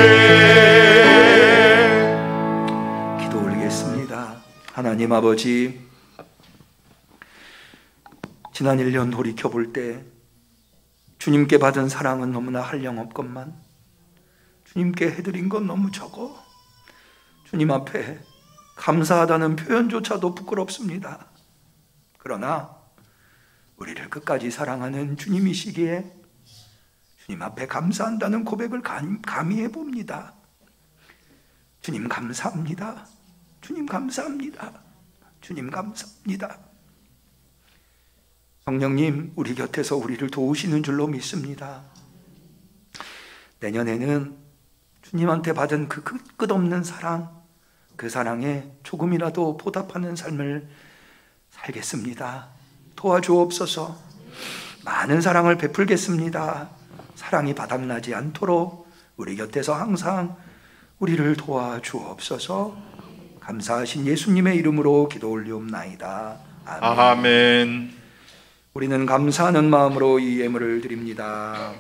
기도 올리겠습니다. 하나님 아버지, 지난 1년 돌이켜볼 때 주님께 받은 사랑은 너무나 한량없건만 주님께 해드린 건 너무 적어 주님 앞에 감사하다는 표현조차도 부끄럽습니다. 그러나 우리를 끝까지 사랑하는 주님이시기에 주님 앞에 감사한다는 고백을 감히 해봅니다. 주님 감사합니다. 주님 감사합니다. 주님 감사합니다. 성령님, 우리 곁에서 우리를 도우시는 줄로 믿습니다. 내년에는 주님한테 받은 그 끝없는 사랑, 그 사랑에 조금이라도 보답하는 삶을 살겠습니다. 도와주옵소서. 많은 사랑을 베풀겠습니다. 사랑이 바닥나지 않도록 우리 곁에서 항상 우리를 도와주옵소서. 감사하신 예수님의 이름으로 기도 올리옵나이다. 아멘. 아멘. 우리는 감사하는 마음으로 이 예물을 드립니다.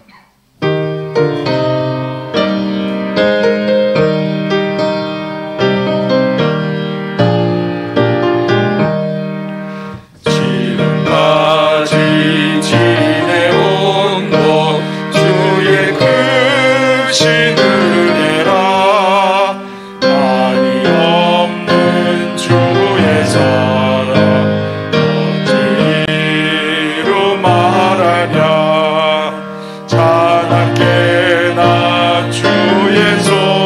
지금까지 지내온 것 주의 크신 은혜라, 많이 없는 주의 사랑 어찌로 말하냐. 찬양께 나 주의 손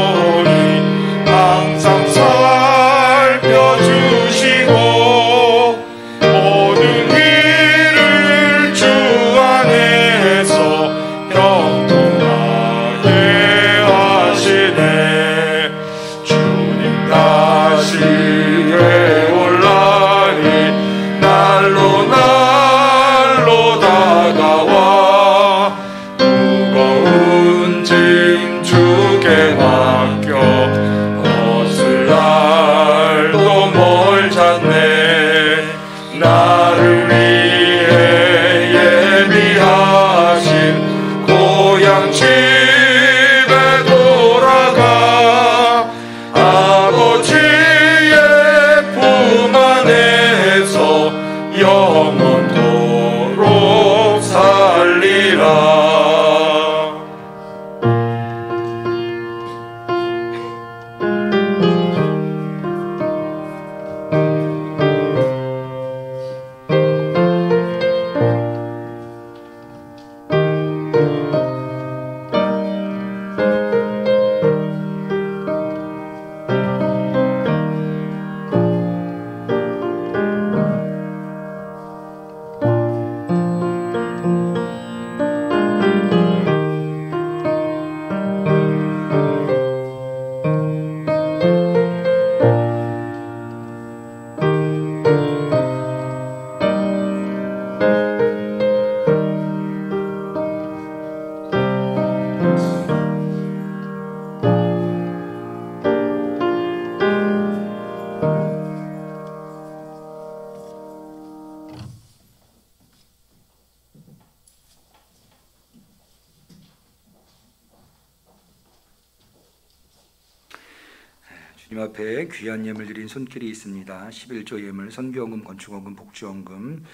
주님 앞에 귀한 예물 드린 손길이 있습니다. 11조 예물, 선교헌금, 건축헌금, 복지헌금,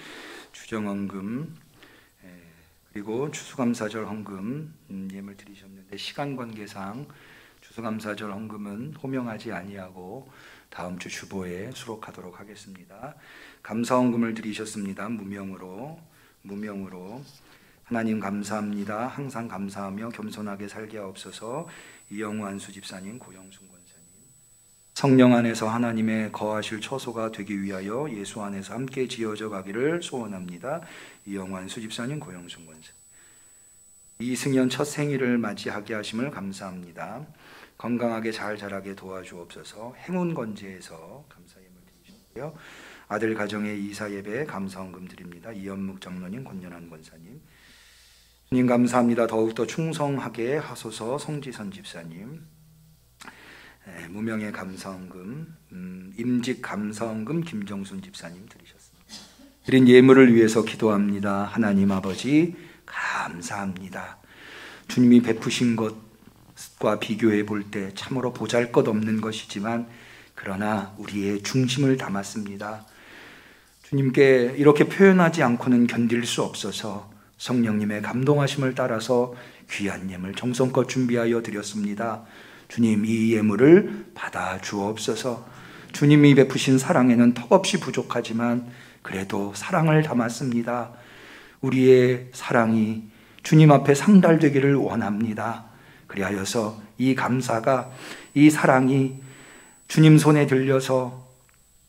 주정헌금, 그리고 추수감사절 헌금 예물 드리셨는데 시간 관계상 추수감사절 헌금은 호명하지 아니하고 다음 주 주보에 수록하도록 하겠습니다. 감사헌금을 드리셨습니다. 무명으로 하나님 감사합니다. 항상 감사하며 겸손하게 살게 하옵소서. 이영우 안수 집사님, 고영순 권사님. 성령 안에서 하나님의 거하실 처소가 되기 위하여 예수 안에서 함께 지어져 가기를 소원합니다. 이영우 안수 집사님, 고영순 권사. 이승연 첫 생일을 맞이하게 하심을 감사합니다. 건강하게 잘 자라게 도와주옵소서. 행운 건재에서 감사 예물 드리셨고요. 아들 가정의 이사 예배 감사헌금 드립니다. 이연묵 장로님, 권연한 권사님. 주님 감사합니다. 더욱더 충성하게 하소서. 성지선 집사님. 무명의 감사헌금, 임직 감사헌금 김정순 집사님 드리셨습니다. 드린 예물을 위해서 기도합니다. 하나님 아버지 감사합니다. 주님이 베푸신 것과 비교해 볼 때 참으로 보잘것없는 것이지만 그러나 우리의 중심을 담았습니다. 주님께 이렇게 표현하지 않고는 견딜 수 없어서 성령님의 감동하심을 따라서 귀한 예물 정성껏 준비하여 드렸습니다. 주님, 이 예물을 받아 주옵소서. 주님이 베푸신 사랑에는 턱없이 부족하지만 그래도 사랑을 담았습니다. 우리의 사랑이 주님 앞에 상달되기를 원합니다. 그리하여서 이 감사가, 이 사랑이 주님 손에 들려서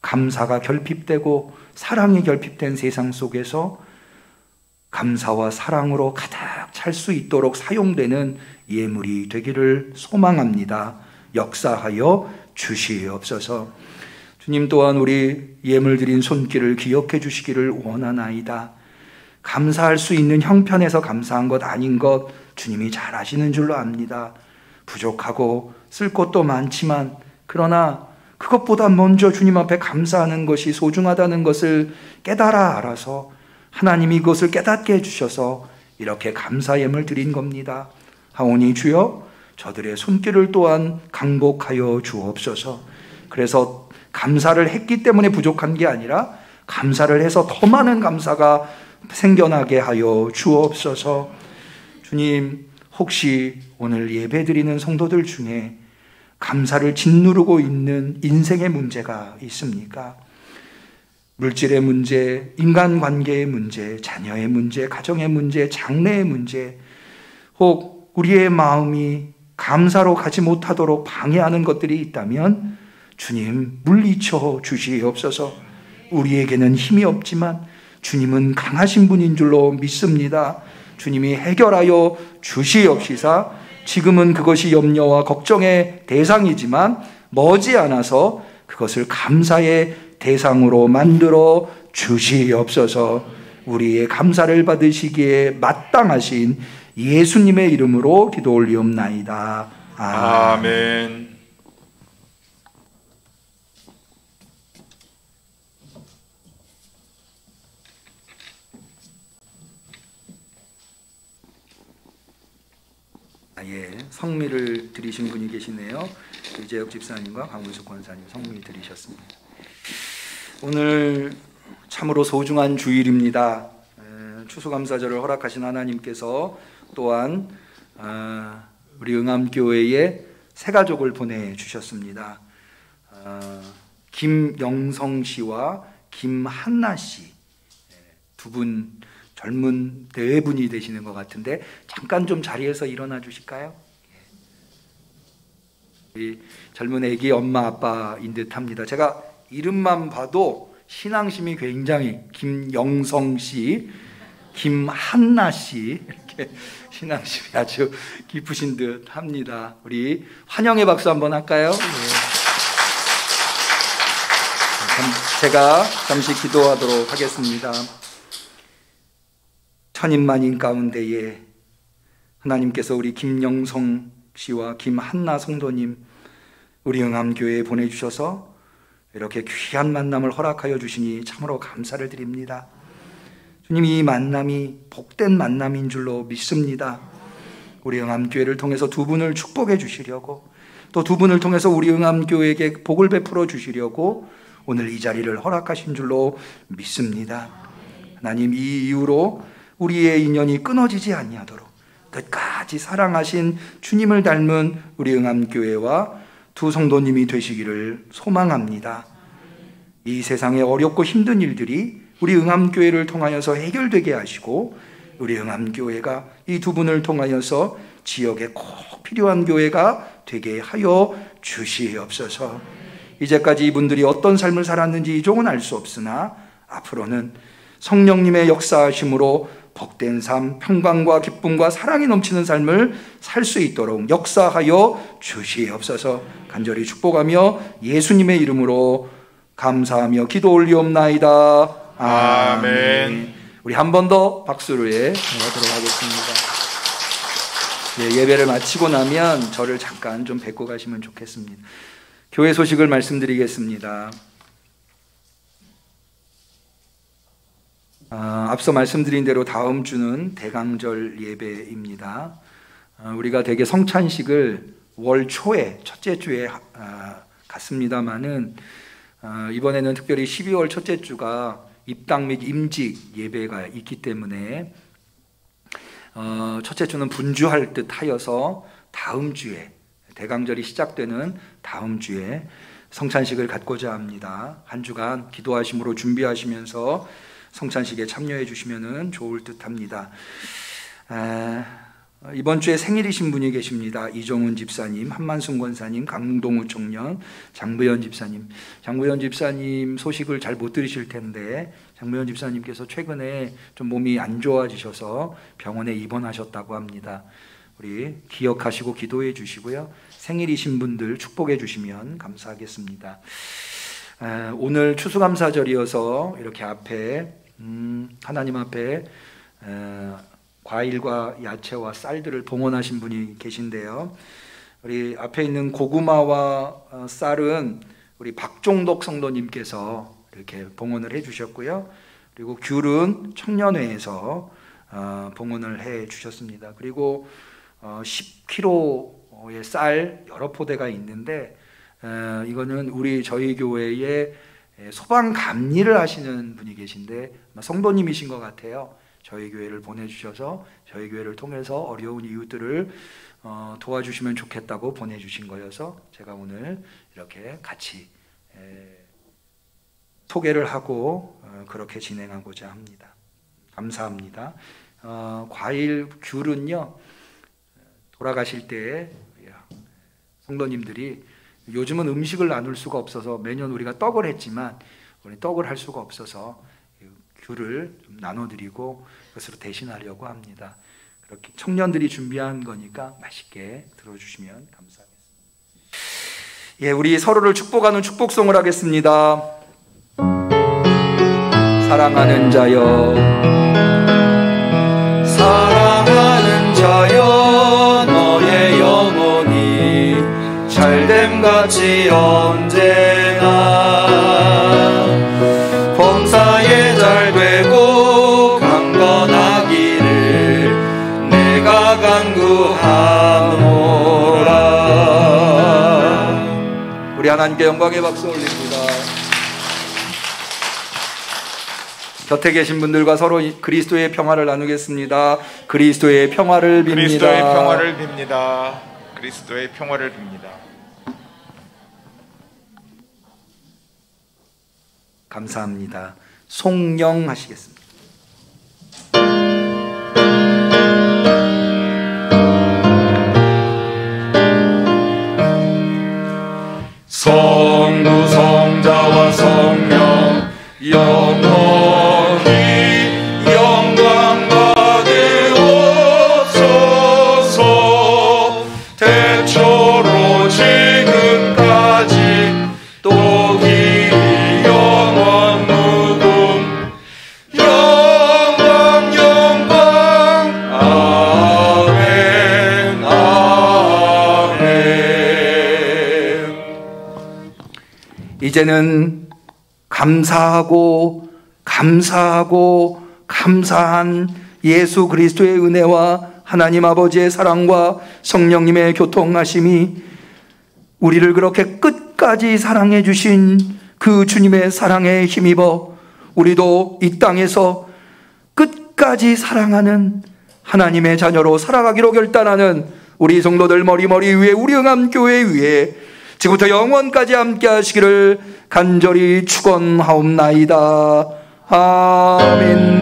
감사가 결핍되고 사랑이 결핍된 세상 속에서 감사와 사랑으로 가득 찰 수 있도록 사용되는 예물이 되기를 소망합니다. 역사하여 주시옵소서. 주님 또한 우리 예물 드린 손길을 기억해 주시기를 원하나이다. 감사할 수 있는 형편에서 감사한 것 아닌 것 주님이 잘 아시는 줄로 압니다. 부족하고 쓸 것도 많지만 그러나 그것보다 먼저 주님 앞에 감사하는 것이 소중하다는 것을 깨달아 알아서 하나님이 그것을 깨닫게 해주셔서 이렇게 감사 예물 드린 겁니다. 하오니 주여 저들의 손길을 또한 강복하여 주옵소서. 그래서 감사를 했기 때문에 부족한 게 아니라 감사를 해서 더 많은 감사가 생겨나게 하여 주옵소서. 주님, 혹시 오늘 예배드리는 성도들 중에 감사를 짓누르고 있는 인생의 문제가 있습니까? 물질의 문제, 인간관계의 문제, 자녀의 문제, 가정의 문제, 장래의 문제, 혹 우리의 마음이 감사로 가지 못하도록 방해하는 것들이 있다면 주님 물리쳐 주시옵소서. 우리에게는 힘이 없지만 주님은 강하신 분인 줄로 믿습니다. 주님이 해결하여 주시옵시사. 지금은 그것이 염려와 걱정의 대상이지만 머지않아서 그것을 감사의 대상으로 만들어 주시옵소서. 우리의 감사를 받으시기에 마땅하신 예수님의 이름으로 기도 올리옵나이다. 아멘. 성미를 드리신 분이 계시네요. 이재혁 집사님과 강문숙 권사님 성미 드리셨습니다. 오늘 참으로 소중한 주일입니다. 추수감사절을 허락하신 하나님께서 또한 우리 응암교회에 새 가족을 보내주셨습니다. 김영성 씨와 김한나 씨 두 분, 젊은 네 분이 되시는 것 같은데 잠깐 좀 자리에서 일어나 주실까요? 이 젊은 애기 엄마 아빠인 듯합니다. 제가 이름만 봐도 신앙심이 굉장히 김영성 씨, 김한나 씨 이렇게 신앙심이 아주 깊으신 듯합니다. 우리 환영의 박수 한번 할까요? 제가 잠시 기도하도록 하겠습니다. 천인만인 가운데에 하나님께서 우리 김영성 씨와 김한나 성도님 우리 응암교회에 보내주셔서 이렇게 귀한 만남을 허락하여 주시니 참으로 감사를 드립니다. 주님, 이 만남이 복된 만남인 줄로 믿습니다. 우리 응암교회를 통해서 두 분을 축복해 주시려고 또 두 분을 통해서 우리 응암교회에게 복을 베풀어 주시려고 오늘 이 자리를 허락하신 줄로 믿습니다. 하나님, 이 이후로 우리의 인연이 끊어지지 아니하도록 끝까지 사랑하신 주님을 닮은 우리 응암교회와 두 성도님이 되시기를 소망합니다. 이 세상의 어렵고 힘든 일들이 우리 응암교회를 통하여서 해결되게 하시고 우리 응암교회가 이 두 분을 통하여서 지역에 꼭 필요한 교회가 되게 하여 주시옵소서. 이제까지 이분들이 어떤 삶을 살았는지 이 종은 알 수 없으나 앞으로는 성령님의 역사하심으로 복된 삶, 평강과 기쁨과 사랑이 넘치는 삶을 살 수 있도록 역사하여 주시옵소서. 간절히 축복하며 예수님의 이름으로 감사하며 기도 올리옵나이다. 아멘. 우리 한 번 더 박수로 하도록 하겠습니다. 네, 예배를 마치고 나면 저를 잠깐 좀 뵙고 가시면 좋겠습니다. 교회 소식을 말씀드리겠습니다. 앞서 말씀드린 대로 다음 주는 대강절 예배입니다. 우리가 대개 성찬식을 월 초에 첫째 주에 갔습니다마는 이번에는 특별히 12월 첫째 주가 입당 및 임직 예배가 있기 때문에 첫째 주는 분주할 듯 하여서 다음 주에, 대강절이 시작되는 다음 주에 성찬식을 갖고자 합니다. 한 주간 기도하심으로 준비하시면서 성찬식에 참여해 주시면 좋을 듯 합니다. 이번 주에 생일이신 분이 계십니다. 이종훈 집사님, 한만순 권사님, 강동우 청년, 장부현 집사님. 장부현 집사님 소식을 잘 못 들으실 텐데 장부현 집사님께서 최근에 좀 몸이 안 좋아지셔서 병원에 입원하셨다고 합니다. 우리 기억하시고 기도해 주시고요. 생일이신 분들 축복해 주시면 감사하겠습니다. 오늘 추수감사절이어서 이렇게 앞에 하나님 앞에 과일과 야채와 쌀들을 봉헌하신 분이 계신데요. 우리 앞에 있는 고구마와 쌀은 우리 박종덕 성도님께서 이렇게 봉헌을 해주셨고요. 그리고 귤은 청년회에서 봉헌을 해주셨습니다. 그리고 10kg의 쌀 여러 포대가 있는데 이거는 저희 교회에 소방 감리를 하시는 분이 계신데 성도님이신 것 같아요. 저희 교회를 보내주셔서 저희 교회를 통해서 어려운 이웃들을 도와주시면 좋겠다고 보내주신 거여서 제가 오늘 이렇게 같이 소개를 하고 그렇게 진행하고자 합니다. 감사합니다. 과일 귤은요, 돌아가실 때 성도님들이 요즘은 음식을 나눌 수가 없어서 매년 우리가 떡을 했지만 우리 떡을 할 수가 없어서 귤을 좀 나눠드리고 그것으로 대신하려고 합니다. 그렇게 청년들이 준비한 거니까 맛있게 들어주시면 감사하겠습니다. 예, 우리 서로를 축복하는 축복송을 하겠습니다. 사랑하는 자여, 사랑하는 자여, 너의 영혼이 잘됨같이 언제나 범사에 잘되고 강건하기를 내가 간구하노라. 우리 하나님께 영광의 박수 올립니다. 곁에 계신 분들과 서로 그리스도의 평화를 나누겠습니다. 그리스도의 평화를 빕니다. 그리스도의 평화를 빕니다. 그리스도의 평화를 빕니다. 감사합니다. 송영 하시겠습니다. 성부 성자와 성령 영원히 영광 받으옵소서. 태초로 지금까지 또 길이 영원 무궁 영광 영광 아멘 아멘. 이제는 감사한 예수 그리스도의 은혜와 하나님 아버지의 사랑과 성령님의 교통하심이 우리를 그렇게 끝까지 사랑해 주신 그 주님의 사랑에 힘입어 우리도 이 땅에서 끝까지 사랑하는 하나님의 자녀로 살아가기로 결단하는 우리 성도들 머리머리 위에 우리 응암교회 위에 지금부터 영원까지 함께 하시기를 간절히 축원하옵나이다. 아멘.